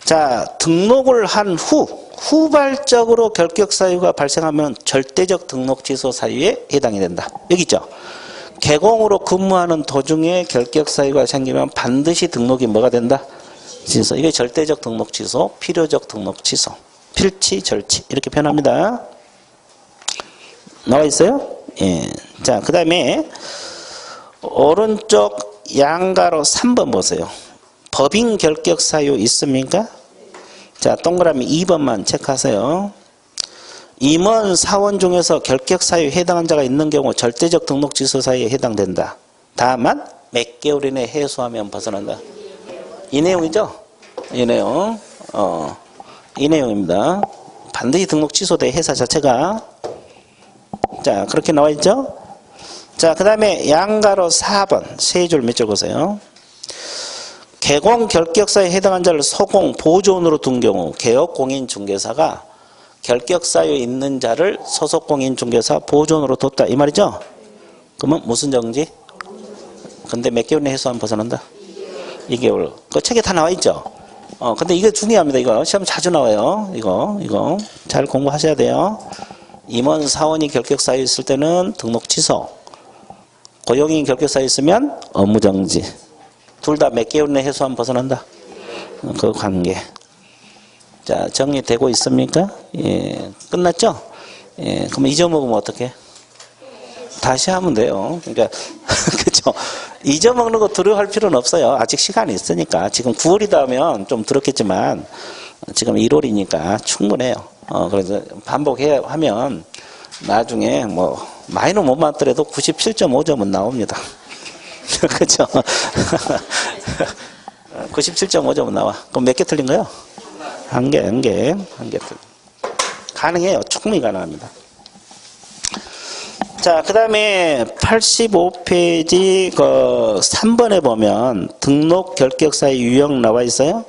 자, 등록을 한 후 후발적으로 결격 사유가 발생하면 절대적 등록 취소 사유에 해당이 된다. 여기 있죠. 개공으로 근무하는 도중에 결격 사유가 생기면 반드시 등록이 뭐가 된다? 취소. 이게 절대적 등록 취소, 필요적 등록 취소, 필치, 절치 이렇게 표현합니다. 나와 있어요? 예. 자, 그 다음에 오른쪽 양가로 3번 보세요. 법인 결격 사유 있습니까? 자, 동그라미 2번만 체크하세요. 임원, 사원 중에서 결격 사유에 해당한 자가 있는 경우 절대적 등록 취소 사유에 해당된다. 다만 몇 개월 이내 해소하면 벗어난다. 이 내용이죠? 이 내용. 이 내용입니다. 반드시 등록 취소돼, 회사 자체가. 자, 그렇게 나와 있죠? 자, 그 다음에 양가로 4번 세 줄 몇 줄 보세요. 개공 결격사유에 해당한 자를 소공 보조원으로 둔 경우 개업공인중개사가 결격사유에 있는 자를 소속공인중개사 보조원으로 뒀다, 이 말이죠? 그러면 무슨 정지? 근데 몇 개월 내에 해소하면 벗어난다? 2개월. 그 책에 다 나와 있죠? 근데 이게 중요합니다. 이거 시험 자주 나와요. 이거 잘 공부하셔야 돼요. 임원, 사원이 결격사유 있을 때는 등록 취소, 고용인 결격사유 있으면 업무정지. 둘 다 몇 개월 내에 해소하면 벗어난다. 그 관계. 자, 정리되고 있습니까? 예, 끝났죠? 예, 그럼 잊어먹으면 어떡해? 다시 하면 돼요. 그러니까, 그죠? 잊어먹는 거 두려워할 필요는 없어요. 아직 시간이 있으니까. 지금 9월이다 하면 좀 들었겠지만, 지금 1월이니까 충분해요. 그래서 반복해야 하면, 나중에 뭐, 많이는 못 맞더라도 97.5점은 나옵니다. 그죠? 97.5점은 나와. 그럼 몇 개 틀린 거요? 한 개 틀린. 가능해요. 충분히 가능합니다. 자, 그 다음에 85페이지 그 3번에 보면 등록 결격사의 유형 나와 있어요.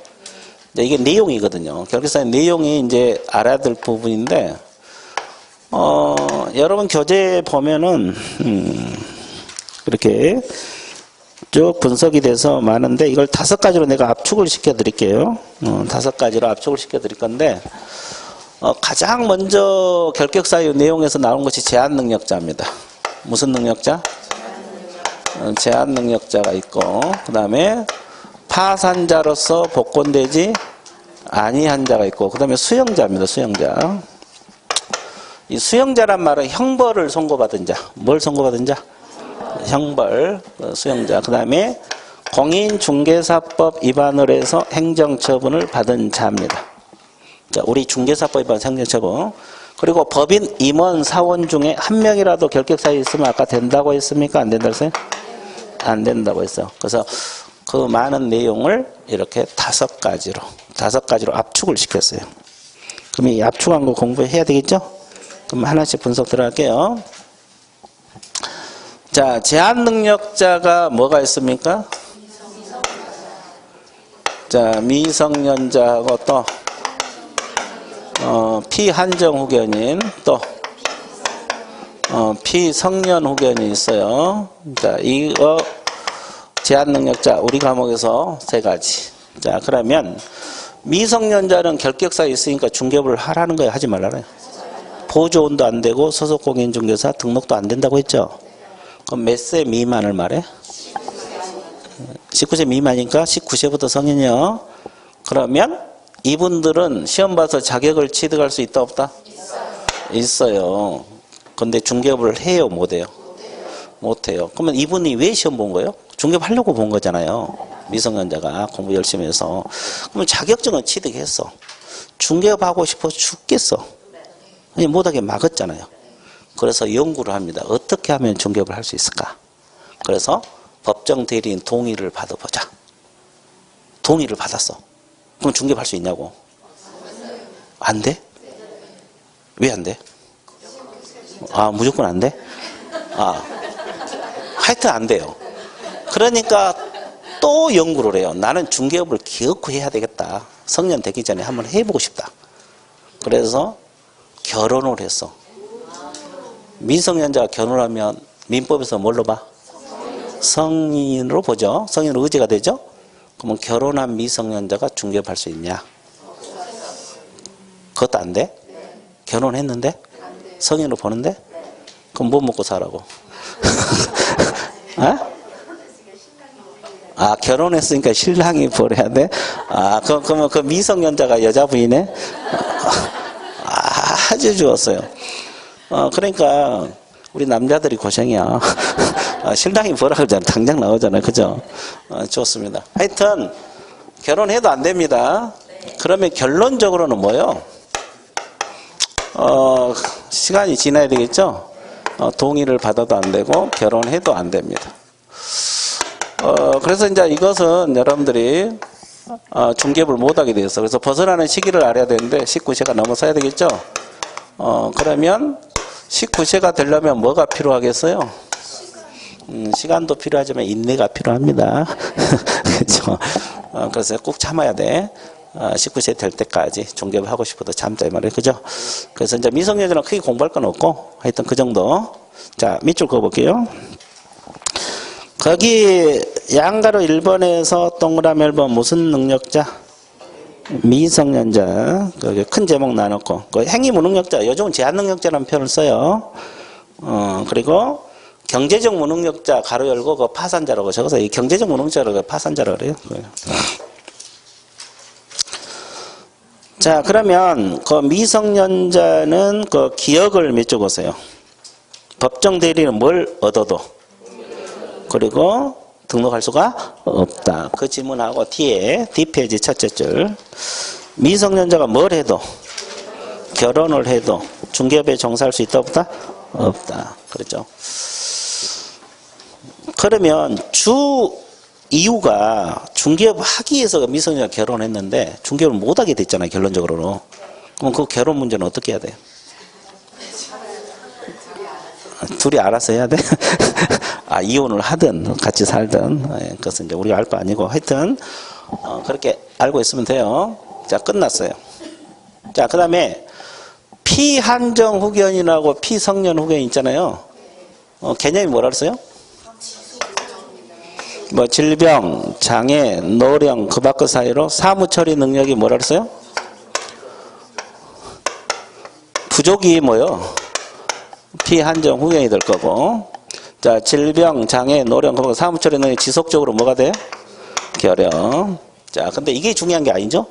이게 내용이거든요. 결격사의 내용이 이제 알아야 될 부분인데, 여러분 교재 보면은, 이렇게 쭉 분석이 돼서 많은데 이걸 5가지로 내가 압축을 시켜 드릴게요. 5가지로 압축을 시켜 드릴 건데, 가장 먼저 결격사유 내용에서 나온 것이 제한능력자입니다. 무슨 능력자? 제한능력자가 있고, 그 다음에 파산자로서 복권되지 아니한 자가 있고, 그 다음에 수용자입니다. 수용자. 이 수용자란 말은 형벌을 선고받은 자. 뭘 선고받은 자? 형벌, 수용자. 그 다음에 공인중개사법 위반을 해서 행정처분을 받은 자입니다. 자, 우리 중개사법 위반 행정처분. 그리고 법인, 임원, 사원 중에 한 명이라도 결격사유 있으면 아까 된다고 했습니까? 안 된다고 했어요? 안 된다고 했어요. 그래서 그 많은 내용을 이렇게 5가지로 압축을 시켰어요. 그럼 이 압축한 거 공부해야 되겠죠? 그럼 하나씩 분석 들어갈게요. 자, 제한능력자가 뭐가 있습니까? 자, 미성년자하고 또 피한정 후견인, 또 피성년 후견이 있어요. 자, 이거 제한능력자 우리 과목에서 3가지. 자, 그러면 미성년자는 결격사유 있으니까 중개부를 하라는 거예요? 하지 말라는 거예요? 보조원도 안 되고 소속공인중개사 등록도 안 된다고 했죠? 그럼 몇 세 미만을 말해? 19세 미만이니까 19세부터 성인이요. 그러면 이분들은 시험 봐서 자격을 취득할 수 있다 없다? 있어요. 근데 중개부를 해요 못 해요? 못 해요. 그러면 이분이 왜 시험 본 거예요? 중개부 하려고 본 거잖아요. 미성년자가 공부 열심히 해서. 그러면 자격증은 취득했어. 중개부 하고 싶어서 죽겠어. 아니 못하게 막았잖아요. 그래서 연구를 합니다. 어떻게 하면 중개부를 할 수 있을까? 그래서 법정 대리인 동의를 받아보자. 동의를 받았어. 그럼 중개부 할 수 있냐고? 안 돼? 왜 안 돼? 아, 무조건 안 돼? 아, 하여튼 안 돼요. 그러니까 또 연구를 해요. 나는 중개업을 기어코 해야 되겠다. 성년 되기 전에 한번 해보고 싶다. 그래서 결혼을 했어. 미성년자가 결혼하면 민법에서 뭘로 봐? 성인으로 보죠. 성인으로 의제가 되죠. 그러면 결혼한 미성년자가 중개업할 수 있냐? 그것도 안 돼? 결혼했는데? 성인으로 보는데? 그럼 뭐 먹고 사라고? 어? 아, 결혼했으니까 신랑이 벌어야 돼? 아, 그러면 그 미성년자가 여자분이네? 아주 좋았어요. 그러니까 우리 남자들이 고생이야. 신랑이 벌어 그러잖아. 당장 나오잖아요. 그죠? 좋습니다. 하여튼 결혼해도 안 됩니다. 그러면 결론적으로는 뭐요? 시간이 지나야 되겠죠? 동의를 받아도 안 되고 결혼해도 안 됩니다. 그래서 이제 이것은 여러분들이 중개업을 못하게 되었어. 그래서 벗어나는 시기를 알아야 되는데 19세가 넘어서야 되겠죠? 그러면 19세가 되려면 뭐가 필요하겠어요? 시간도 필요하지만 인내가 필요합니다. 그렇죠? 그래서 꼭 참아야 돼. 19세 될 때까지 중개업을 하고 싶어도 참자 이 말이에요. 그죠? 그래서 이제 미성년자는 크게 공부할 건 없고 하여튼 그 정도. 자, 밑줄 그어볼게요. 거기 양가로 1번에서 동그라미 1번 무슨 능력자? 미성년자. 거기 큰 제목 나눴고 그 행위 무능력자. 요즘은 제한 능력자라는 표현을 써요. 그리고 경제적 무능력자 가로 열고 그 파산자라고 적어서 이 경제적 무능력자를 파산자라고 그래요. 자, 그러면 그 미성년자는 그 기억을 밑줄 그으세요. 법정 대리는 뭘 얻어도 그리고 등록할 수가 없다. 그 질문하고 뒤에 뒷페이지 첫째 줄. 미성년자가 뭘 해도 결혼을 해도 중개업에 종사할 수 있다 없다? 없다. 그렇죠. 그러면 주 이유가 중개업 하기 위해서 미성년자가 결혼했는데 중개업을 못하게 됐잖아요. 결론적으로는. 그럼 그 결혼 문제는 어떻게 해야 돼요? 둘이 알아서 해야 돼? 아, 이혼을 하든 같이 살든 그것은 이제 우리가 알 거 아니고 하여튼 그렇게 알고 있으면 돼요. 자, 끝났어요. 자, 그 다음에 피한정 후견이라고 피성년 후견이 있잖아요. 개념이 뭐라 그랬어요? 뭐 질병, 장애, 노령 그 밖 사이로 사무처리 능력이 뭐라 그랬어요? 부족이 뭐요? 피한정 후견이 될 거고. 자, 질병, 장애, 노령 그 밖 사무처리 능력이 지속적으로 뭐가 돼? 결연. 자, 근데 이게 중요한 게 아니죠?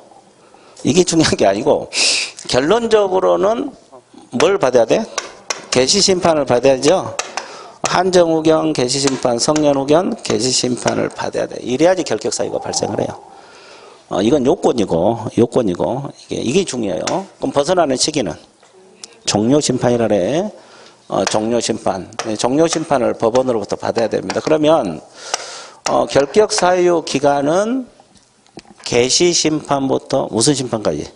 이게 중요한 게 아니고 결론적으로는 뭘 받아야 돼? 개시심판을 받아야죠. 한정후견, 개시심판, 성년후견, 개시심판을 받아야 돼. 이래야지 결격사유가 발생을 해요. 이건 요건이고 이게 중요해요. 그럼 벗어나는 시기는 종료심판이라 그래. 종료심판. 종료심판을 법원으로부터 받아야 됩니다. 그러면 결격사유 기간은 개시심판부터 무슨 심판까지?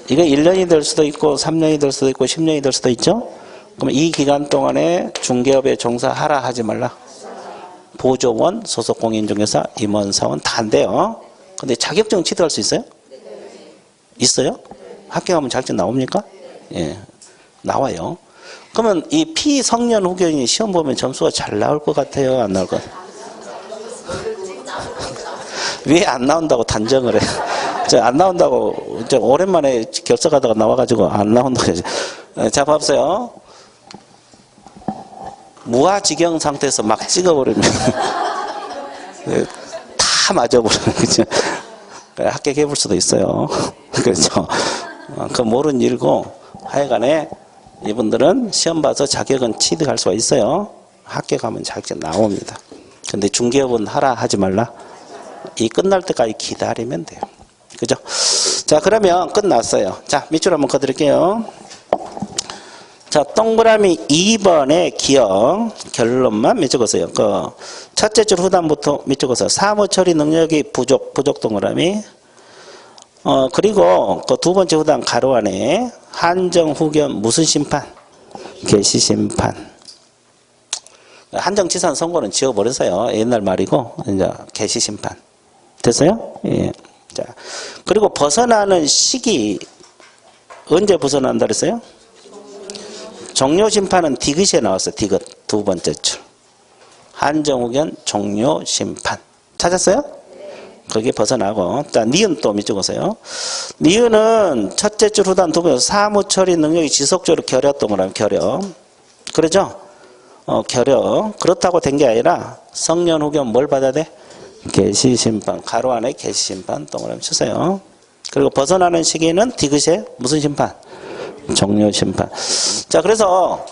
이게 1년이 될 수도 있고 3년이 될 수도 있고 10년이 될 수도 있죠. 그럼 이 기간 동안에 중개업에 종사하라 하지 말라. 보조원, 소속공인중개사, 임원사원 다 안 돼요. 근데 자격증 취득할 수 있어요? 있어요? 합격하면 자격증 나옵니까? 예, 나와요. 그러면 이 피성년 후견이 시험 보면 점수가 잘 나올 것 같아요? 안 나올 것 같아요? 왜 안 나온다고 단정을 해? 안 나온다고 이제 오랜만에 결석하다가 나와가지고 안 나온다고 해야지. 자, 봐보세요. 무아지경 상태에서 막 찍어버리면 다 맞아버리는 거죠. 합격해 볼 수도 있어요. 그렇죠. 그 모르는 일고 하여간에 이분들은 시험 봐서 자격은 취득할 수가 있어요. 합격하면 자격증 나옵니다. 근데 중개업은 하라 하지 말라. 이 끝날 때까지 기다리면 돼요. 그죠? 자, 그러면 끝났어요. 자, 밑줄 한번 그어드릴게요. 자, 동그라미 2번의 기억 결론만 밑적으세요. 그 첫째 줄 후단부터 밑적으세요. 사무처리 능력이 부족 동그라미. 그리고 그 두 번째 후단 가로 안에 한정 후견 무슨 심판? 개시 심판. 한정치산 선고는 지워버렸어요. 옛날 말이고, 이제 개시심판. 됐어요? 예. 자, 그리고 벗어나는 시기, 언제 벗어난다 그랬어요? 종료심판은 디귿에 나왔어요. 디귿. 두 번째 줄. 한정후견 종료심판. 찾았어요? 거기에 벗어나고. 자, 니은 또 밑줄 보세요. 니은은 첫째 줄 후단 두 번째 사무처리 능력이 지속적으로 결여했던 거라면 결여. 그러죠? 결여. 그렇다고 된 게 아니라 성년 후견 뭘 받아야 돼? 개시심판. 가로 안에 개시심판 동그라미 치세요. 그리고 벗어나는 시기는 디귿에 무슨 심판? 종료심판. 자, 그래서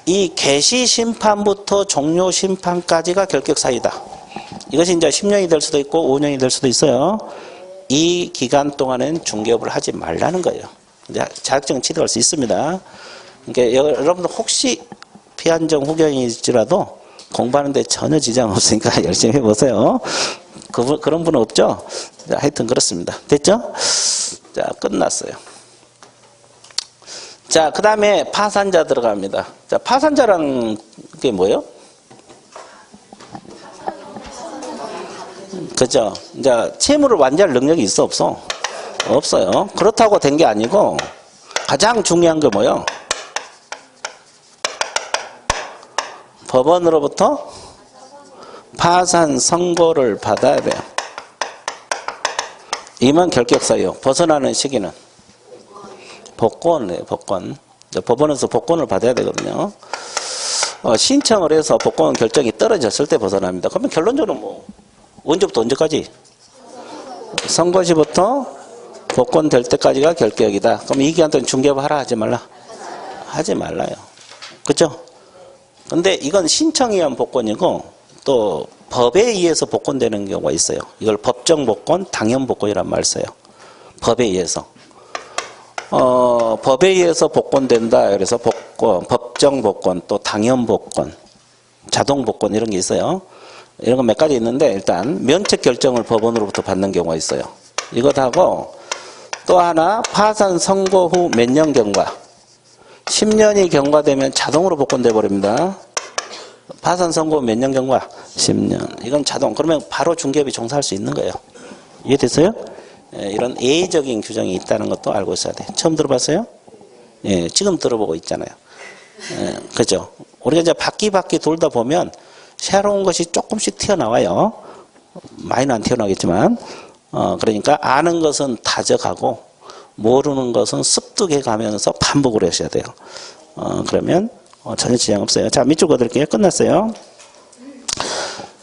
이 개시심판부터 종료심판까지가 결격 사유다. 이것이 이제 10년이 될 수도 있고 5년이 될 수도 있어요. 이 기간 동안은 중개업을 하지 말라는 거예요. 이제 자격증 취득할 수 있습니다. 그러니까 여러분들 혹시 피한정 후견일지라도 공부하는데 전혀 지장 없으니까 열심히 해보세요. 그런 분은 없죠? 자, 하여튼 그렇습니다. 됐죠? 자, 끝났어요. 자, 그 다음에 파산자 들어갑니다. 자, 파산자란 게 뭐예요? 그죠? 이제 채무를 완전할 능력이 있어, 없어? 없어요. 그렇다고 된 게 아니고 가장 중요한 게 뭐예요? 법원으로부터 파산 선고를 받아야 돼요. 이면 결격사유. 벗어나는 시기는 복권이에요. 복권. 법원에서 복권을 받아야 되거든요. 신청을 해서 복권 결정이 떨어졌을 때 벗어납니다. 그러면 결론적으로 뭐 언제부터 언제까지? 선고시부터 복권 될 때까지가 결격이다. 그럼 이 기간 동안 중개업 하라 하지 말라? 하지 말라요. 그죠? 근데 이건 신청에 의한 복권이고 또 법에 의해서 복권되는 경우가 있어요. 이걸 법정 복권, 당연 복권이란 말 써요. 법에 의해서. 법에 의해서 복권된다. 그래서 복권, 법정 복권, 또 당연 복권, 자동 복권 이런 게 있어요. 이런 거 몇 가지 있는데 일단 면책 결정을 법원으로부터 받는 경우가 있어요. 이것하고 또 하나 파산 선고 후 몇 년 경과. 10년이 경과되면 자동으로 복권돼 버립니다. 파산 선고 몇 년 경과? 10년. 이건 자동. 그러면 바로 중개업이 종사할 수 있는 거예요. 이해됐어요? 예, 이런 예외적인 규정이 있다는 것도 알고 있어야 돼. 처음 들어봤어요? 예, 지금 들어보고 있잖아요. 예, 그죠? 우리가 이제 바퀴 돌다 보면 새로운 것이 조금씩 튀어나와요. 많이는 안 튀어나오겠지만. 그러니까 아는 것은 다져가고 모르는 것은 습득해 가면서 반복을 하셔야 돼요. 그러면 전혀 지장 없어요. 자, 밑줄 그어드릴게요. 끝났어요.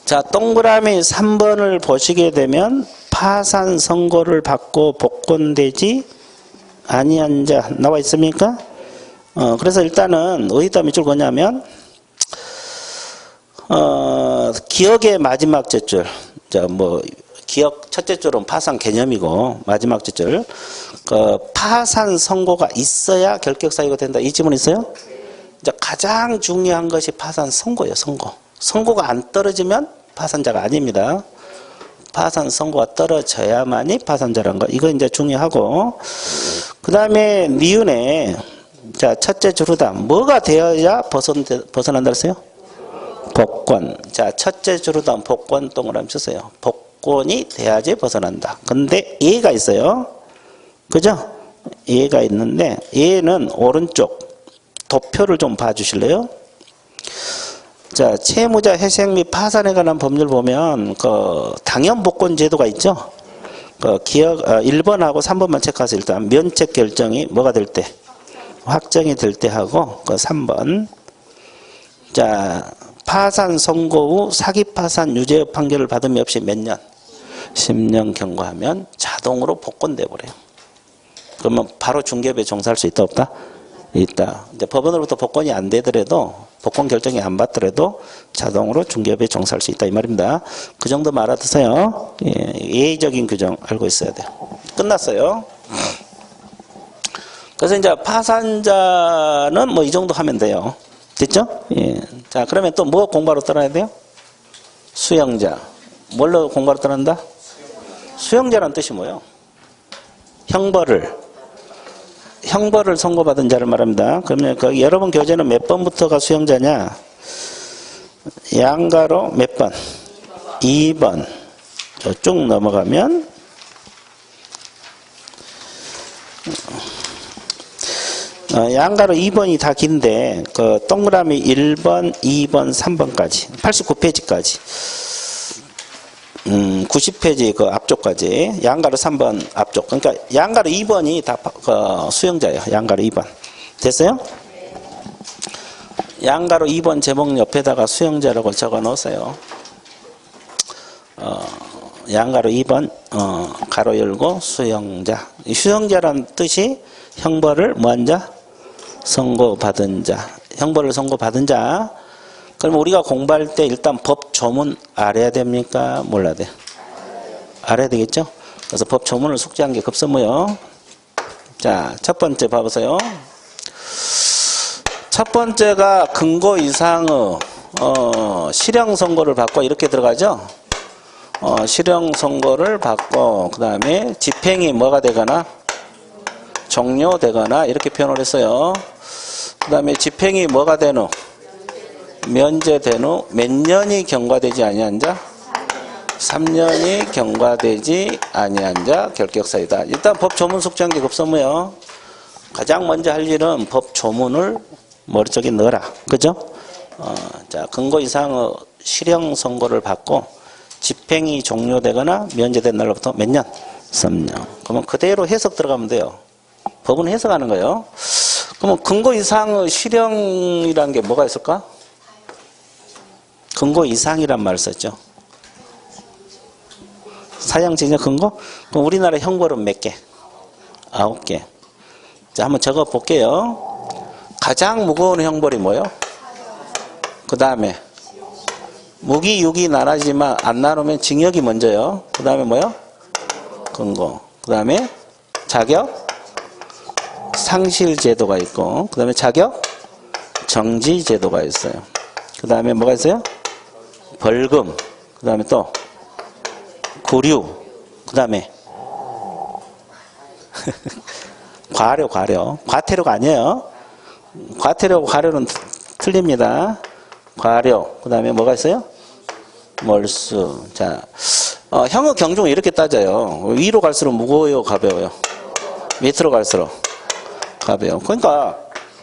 자, 동그라미 3번을 보시게 되면 파산 선고를 받고 복권되지 아니한 자 나와 있습니까? 그래서 일단은 어디다 밑줄 그냐면 기억의 마지막 zet줄. 자, 뭐 기억 첫째 줄은 파산 개념이고 마지막 zet줄. 파산 선고가 있어야 결격 사유가 된다. 이 지문 있어요? 이제 가장 중요한 것이 파산 선고예요. 선고. 선고가 안 떨어지면 파산자가 아닙니다. 파산 선고가 떨어져야만이 파산자라는 거. 이거 이제 중요하고. 그 다음에 니은에 자, 첫째 주르다. 뭐가 되어야 벗어난다 그랬어요? 복권. 자, 첫째 주르다 복권 동그라미 주세요. 복권이 돼야지 벗어난다. 근데 예가 있어요. 그죠? 예가 있는데 예는 오른쪽 도표를 좀 봐주실래요? 자, 채무자 회생 및 파산에 관한 법률 보면 당연 복권 제도가 있죠. 기억 1번하고 3번만 체크하세요. 일단 면책 결정이 뭐가 될 때? 확정이 될 때 하고 3번. 자, 파산 선고 후 사기 파산 유죄 판결을 받음이 없이 몇 년? 10년 경과하면 자동으로 복권돼 버려요. 그러면 바로 중개업에 종사할 수 있다 없다? 있다. 이제 법원으로부터 복권이 안 되더라도 복권 결정이 안 받더라도 자동으로 중개업에 종사할 수 있다 이 말입니다. 그 정도만 알아두세요. 예, 예의적인 규정 알고 있어야 돼요. 끝났어요. 그래서 이제 파산자는 뭐 이 정도 하면 돼요. 됐죠? 예. 자, 그러면 또 뭐 공부하러 떠나야 돼요? 수용자. 뭘로 공부하러 떠난다? 수용자라는 뜻이 뭐예요? 형벌을 선고받은 자를 말합니다. 그러면 여러분 교재는 몇 번부터가 수용자냐? 양가로 몇 번? 2번. 쭉 넘어가면 양가로 2번이 다 긴데 그 동그라미 1번, 2번, 3번까지 89페이지까지 90페이지 그 앞쪽까지 양가로 3번 앞쪽 그러니까 양가로 2번이 다 수영자예요. 양가로 2번 됐어요? 양가로 2번 제목 옆에다가 수영자라고 적어 놓으세요. 양가로 2번 가로 열고 수영자. 이 수영자란 뜻이 형벌을 뭐한 자? 선고받은 자. 형벌을 선고받은 자. 그럼 우리가 공부할 때 일단 법 조문 알아야 됩니까? 몰라야 돼요? 알아야 되겠죠? 그래서 법 조문을 숙지한 게 급선무요. 자, 첫 번째 봐보세요. 첫 번째가 근거 이상의 실형 선고를 받고 이렇게 들어가죠. 실형 선고를 받고 그 다음에 집행이 뭐가 되거나 종료되거나 이렇게 표현을 했어요. 그 다음에 집행이 뭐가 된 후 면제된 후 몇 년이 경과되지 아니한 자 3년이 경과되지 아니한 자 결격사유다. 일단 법 조문 숙지한 게 급선무요. 가장 먼저 할 일은 법 조문을 머릿속에 넣어라. 그죠? 자, 근거 이상의 실형 선고를 받고 집행이 종료되거나 면제된 날로부터 몇 년? 3년. 그러면 그대로 해석 들어가면 돼요. 법은 해석하는 거예요. 그러면 근거 이상의 실형이라는 게 뭐가 있을까? 근거 이상이란 말을 썼죠. 사형징역 근거? 그럼 우리나라 형벌은 몇 개? 9개. 자, 한번 적어 볼게요. 가장 무거운 형벌이 뭐예요? 그 다음에 무기, 유기 나눠지만 안 나누면 징역이 먼저요. 그 다음에 뭐요? 근거. 그 다음에 자격 상실 제도가 있고 그 다음에 자격 정지 제도가 있어요. 그 다음에 뭐가 있어요? 벌금. 그 다음에 또 구류. 그 다음에 과료. 과태료가 아니에요. 과태료, 과료는 틀립니다. 과료. 그 다음에 뭐가 있어요? 몰수. 자, 형의 경중은 이렇게 따져요. 위로 갈수록 무거워요, 가벼워요? 밑으로 갈수록 가벼워요. 그러니까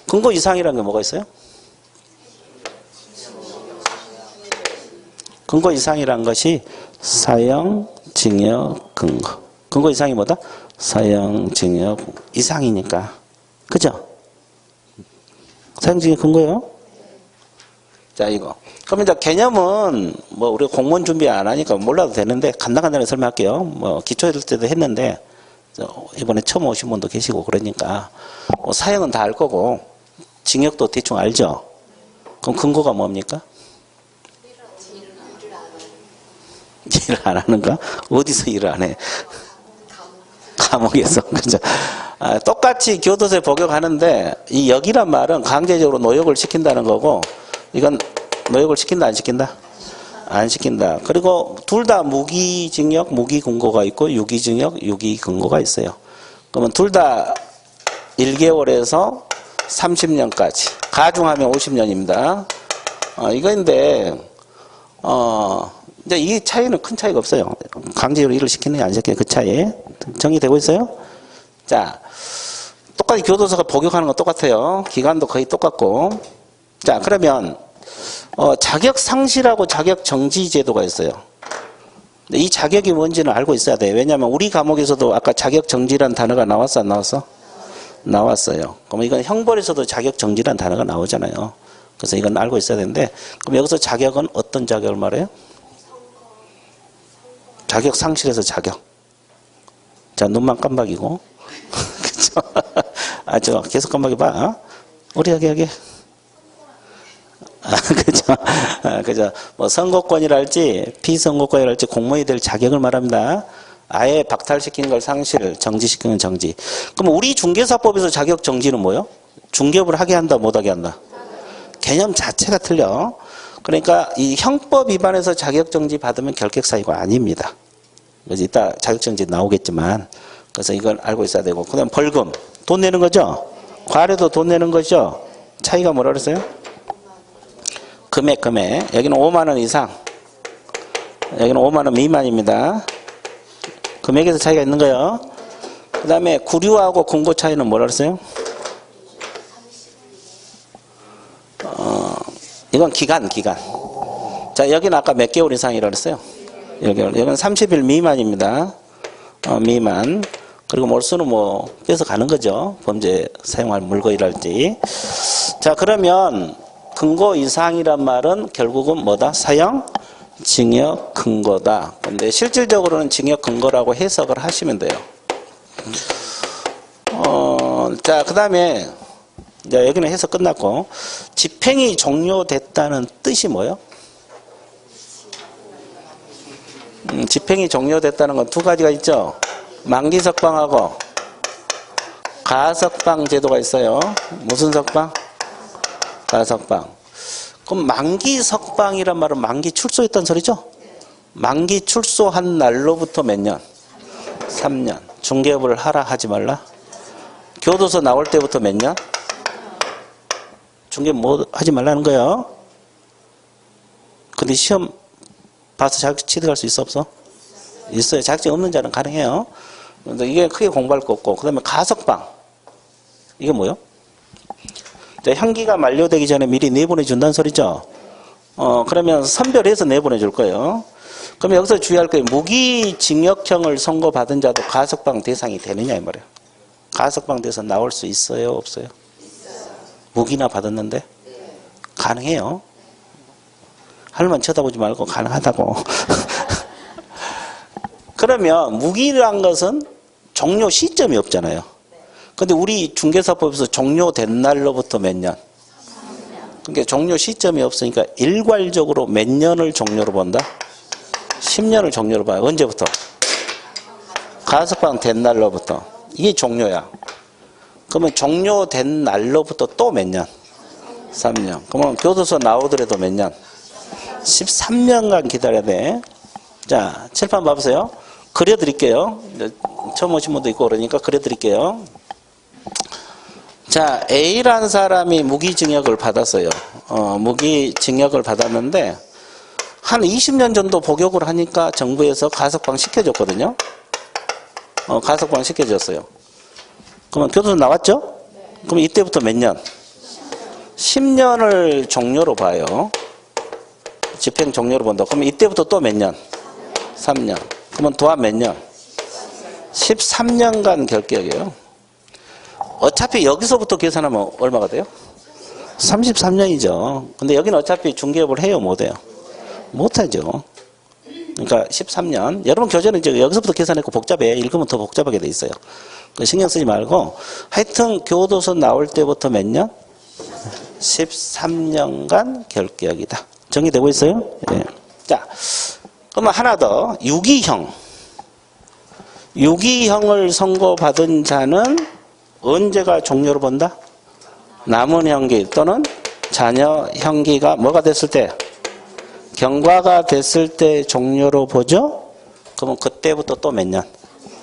근거 이상이라는 게 뭐가 있어요? 근거 이상이라는 것이 사형, 징역, 근거. 근거 이상이 뭐다? 사형, 징역 이상이니까. 그죠? 사형, 징역, 근거요? 자, 이거. 그럼 이제 개념은 뭐 우리가 공무원 준비 안 하니까 몰라도 되는데 간단하게 설명할게요. 뭐 기초 이럴 때도 했는데 이번에 처음 오신 분도 계시고 그러니까 뭐 사형은 다 알 거고 징역도 대충 알죠. 그럼 근거가 뭡니까? 일을 안 하는가? 어디서 일을 안 해? 감옥에서. 그죠? 똑같이 교도소에 복역하는데 이 역이란 말은 강제적으로 노역을 시킨다는 거고 이건 노역을 시킨다 안 시킨다? 안 시킨다. 그리고 둘 다 무기징역, 무기근거가 있고 유기징역, 유기근거가 있어요. 그러면 둘 다 1개월에서 30년까지 가중하면 50년입니다. 이거인데 이제 이 차이는 큰 차이가 없어요. 강제로 일을 시키느냐 안 시키느냐 그 차이 정리되고 있어요. 자, 똑같이 교도소가 복역하는 건 똑같아요. 기간도 거의 똑같고. 자, 그러면 자격 상실하고 자격 정지 제도가 있어요. 이 자격이 뭔지는 알고 있어야 돼요. 왜냐하면 우리 과목에서도 아까 자격 정지란 단어가 나왔어 안 나왔어? 나왔어요. 그럼 이건 형벌에서도 자격 정지란 단어가 나오잖아요. 그래서 이건 알고 있어야 되는데 그럼 여기서 자격은 어떤 자격을 말해요? 자격 상실에서 자격. 자, 눈만 깜박이고. 그죠? 계속 깜박여봐. 우리 여기. 그죠? 그죠? 뭐 선거권이랄지 비선거권이랄지 공무원이 될 자격을 말합니다. 아예 박탈시키는 걸 상실, 정지시키는 정지. 그럼 우리 중개사법에서 자격 정지는 뭐예요? 중개업을 하게 한다, 못하게 한다? 개념 자체가 틀려. 그러니까 이 형법 위반에서 자격 정지 받으면 결격 사유가 아닙니다. 그래서 이따 자격 정지 나오겠지만, 그래서 이걸 알고 있어야 되고, 그다음 벌금, 돈 내는 거죠. 과료도 돈 내는 거죠. 차이가 뭐라 그랬어요? 금액. 여기는 5만 원 이상. 여기는 5만 원 미만입니다. 금액에서 차이가 있는 거예요. 그 다음에 구류하고 금고 차이는 뭐라 그랬어요? 이건 기간. 자, 여기는 아까 몇 개월 이상이라고 그랬어요? 1개월. 여기는 30일 미만입니다. 미만. 그리고 몰수는 뭐 뺏어가는 거죠. 범죄 사용할 물건이랄지. 자, 그러면 근거 이상이란 말은 결국은 뭐다? 사형, 징역, 근거다. 근데 실질적으로는 징역, 근거라고 해석을 하시면 돼요. 자, 그 다음에 여기는 해석 끝났고, 집행이 종료됐다는 뜻이 뭐예요? 집행이 종료됐다는 건 두 가지가 있죠. 만기 석방하고 가석방 제도가 있어요. 무슨 석방? 가석방. 그럼 만기 석방이란 말은 만기 출소했다는 소리죠? 만기 출소한 날로부터 몇 년? 3년. 중개업을 하라 하지 말라? 교도소 나올 때부터 몇 년? 중개 뭐 하지 말라는 거예요. 근데 시험 봐서 자격증 취득할 수 있어 없어? 있어요. 자격증 없는 자는 가능해요. 근데 이게 크게 공부할 거 없고, 그 다음에 가석방. 이게 뭐요? 자, 형기가 만료되기 전에 미리 내보내 준다는 소리죠. 그러면 선별해서 내보내 줄 거예요. 그럼 여기서 주의할 거예요. 무기징역형을 선고받은 자도 가석방 대상이 되느냐 이 말이에요. 가석방 돼서 나올 수 있어요, 없어요? 무기나 받았는데? 가능해요. 하늘만 쳐다보지 말고 가능하다고. 그러면 무기란 것은 종료 시점이 없잖아요. 근데 우리 중개사법에서 종료된 날로부터 몇 년? 그러니까 종료 시점이 없으니까 일괄적으로 몇 년을 종료로 본다? 10년을 종료로 봐요. 언제부터? 가석방 된 날로부터. 이게 종료야. 그러면 종료된 날로부터 또 몇 년? 3년. 그러면 교도소 나오더라도 몇 년? 13년간 기다려야 돼. 자, 칠판 봐보세요. 그려드릴게요. 처음 오신 분도 있고 그러니까 그려드릴게요. 자, A라는 사람이 무기징역을 받았어요. 무기징역을 받았는데 한 20년 정도 복역을 하니까 정부에서 가석방 시켜줬거든요. 가석방 시켜줬어요. 그러면 교도소 나왔죠? 그럼 이때부터 몇 년? 10년을 종료로 봐요. 집행 종료로 본다. 그러면 이때부터 또 몇 년? 3년. 그러면 도합 몇 년? 13년간 결격이에요. 어차피 여기서부터 계산하면 얼마가 돼요? 33년이죠. 근데 여기는 어차피 중개업을 해요, 못 해요? 못하죠. 그러니까 13년. 여러분 교재는 이제 여기서부터 계산했고 복잡해. 읽으면 더 복잡하게 돼 있어요. 신경 쓰지 말고 하여튼 교도소 나올 때부터 몇 년? 13년간 결격이다. 정리되고 있어요? 네. 자, 그러면 하나 더. 유기형. 유기형을 선고받은 자는 언제가 종료로 본다? 남은 형기 또는 자녀 형기가 뭐가 됐을 때? 경과가 됐을 때 종료로 보죠? 그러면 그때부터 또 몇 년?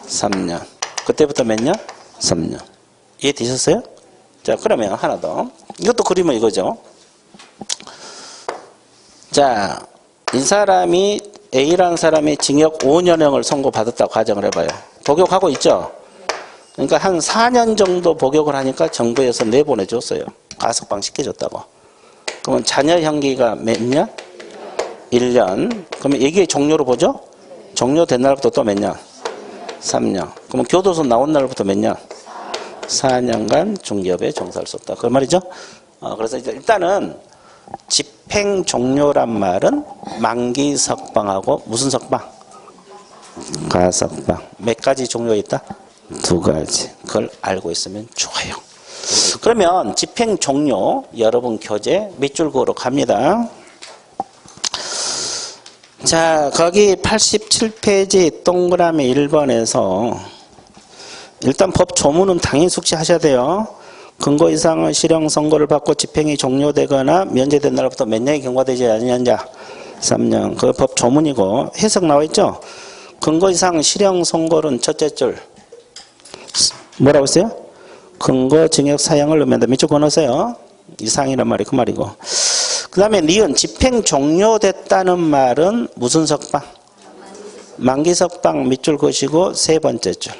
3년. 그때부터 몇 년? 3년. 이해되셨어요? 자, 그러면 하나 더. 이것도 그리면 이거죠. 자, 이 사람이 A라는 사람이 징역 5년형을 선고받았다고 가정을 해봐요. 복역하고 있죠? 그러니까 한 4년 정도 복역을 하니까 정부에서 내보내줬어요. 가석방 시켜줬다고. 그러면 자녀 형기가 몇 년? 1년. 그러면 이게 종료로 보죠? 종료된 날부터 또 몇 년? 3년. 그러면 교도소 나온 날부터 몇 년? 4년간 중개업에 종사를 썼다. 그 말이죠? 그래서 이제 일단은 집행 종료란 말은 만기 석방하고 무슨 석방? 가석방. 몇 가지 종류가 있다? 2가지. 그걸 알고 있으면 좋아요. 그러면 집행 종료 여러분 교재 밑줄 그으로 갑니다. 자, 거기 87페이지 동그라미 1번에서 일단 법 조문은 당연히 숙지하셔야 돼요. 근거 이상의 실형 선고를 받고 집행이 종료되거나 면제된 날부터 몇 년이 경과되지 않느냐? 3년. 그 법 조문이고 해석 나와 있죠? 근거 이상 실형 선고는 첫째 줄 뭐라고 했어요? 근거 징역 사형을 의미한다. 밑줄 그어놓으세요. 이상이란 말이 그 말이고. 그 다음에 니은 집행 종료됐다는 말은 무슨 석방? 만기 석방 밑줄 그시고 세 번째 줄.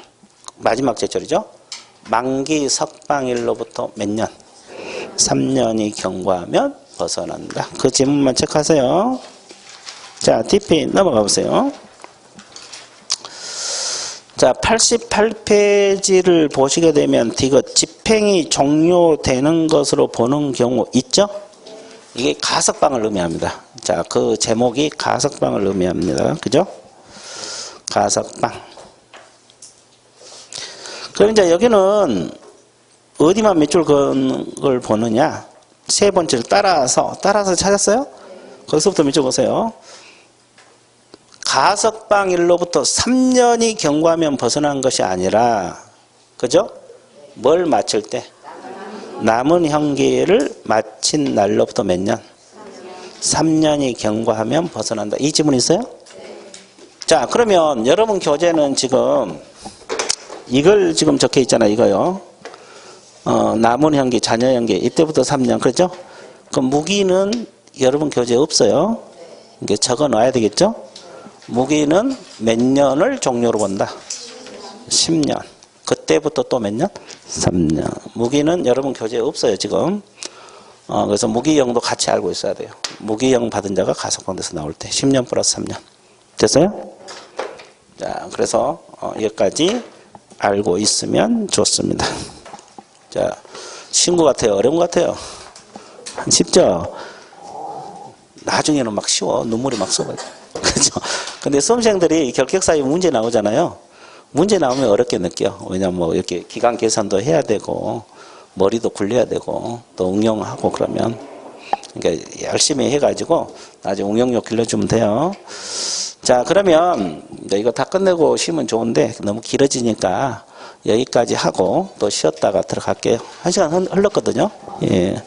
마지막 제줄이죠. 만기 석방일로부터 몇 년? 3년이 경과하면 벗어난다. 그 지문만 체크하세요. 자, DP 넘어가 보세요. 자, 88페이지를 보시게 되면 디귿 집행이 종료되는 것으로 보는 경우 있죠? 이게 가석방을 의미합니다. 자, 그 제목이 가석방을 의미합니다. 그죠? 가석방. 그럼 이제 여기는 어디만 밑줄 그은 걸 보느냐? 세 번째를 따라서 찾았어요? 거기서부터 밑줄 보세요. 가석방일로부터 3년이 경과하면 벗어난 것이 아니라, 그죠? 뭘 마칠 때? 남은 형기를 마친 날로부터 몇 년? 3년이 경과하면 벗어난다. 이 지문 있어요? 자, 그러면 여러분 교재는 지금 이걸 지금 적혀 있잖아요. 이거요. 남은 형기, 잔여 형기, 이때부터 3년. 그렇죠? 그 무기는 여러분 교재에 없어요. 이게 적어 놔야 되겠죠? 무기는 몇 년을 종료로 본다? 10년. 그때부터 또 몇 년? 3년. 무기는 여러분 교재에 없어요, 지금. 그래서 무기형도 같이 알고 있어야 돼요. 무기형 받은 자가 가석방돼서 나올 때 10년 플러스 3년. 됐어요? 자, 그래서 여기까지 알고 있으면 좋습니다. 자, 쉬운 것 같아요? 어려운 것 같아요? 쉽죠? 나중에는 막 쉬워. 눈물이 막 쏟아져. 그죠? 근데 수험생들이 결격사에 문제 나오잖아요. 문제 나오면 어렵게 느껴. 왜냐면 뭐 이렇게 기간 계산도 해야 되고, 머리도 굴려야 되고, 또 응용하고 그러면. 그러니까 열심히 해가지고, 나중에 응용력 길러주면 돼요. 자, 그러면 이거 다 끝내고 쉬면 좋은데, 너무 길어지니까 여기까지 하고 또 쉬었다가 들어갈게요. 1시간 흘렀거든요. 예.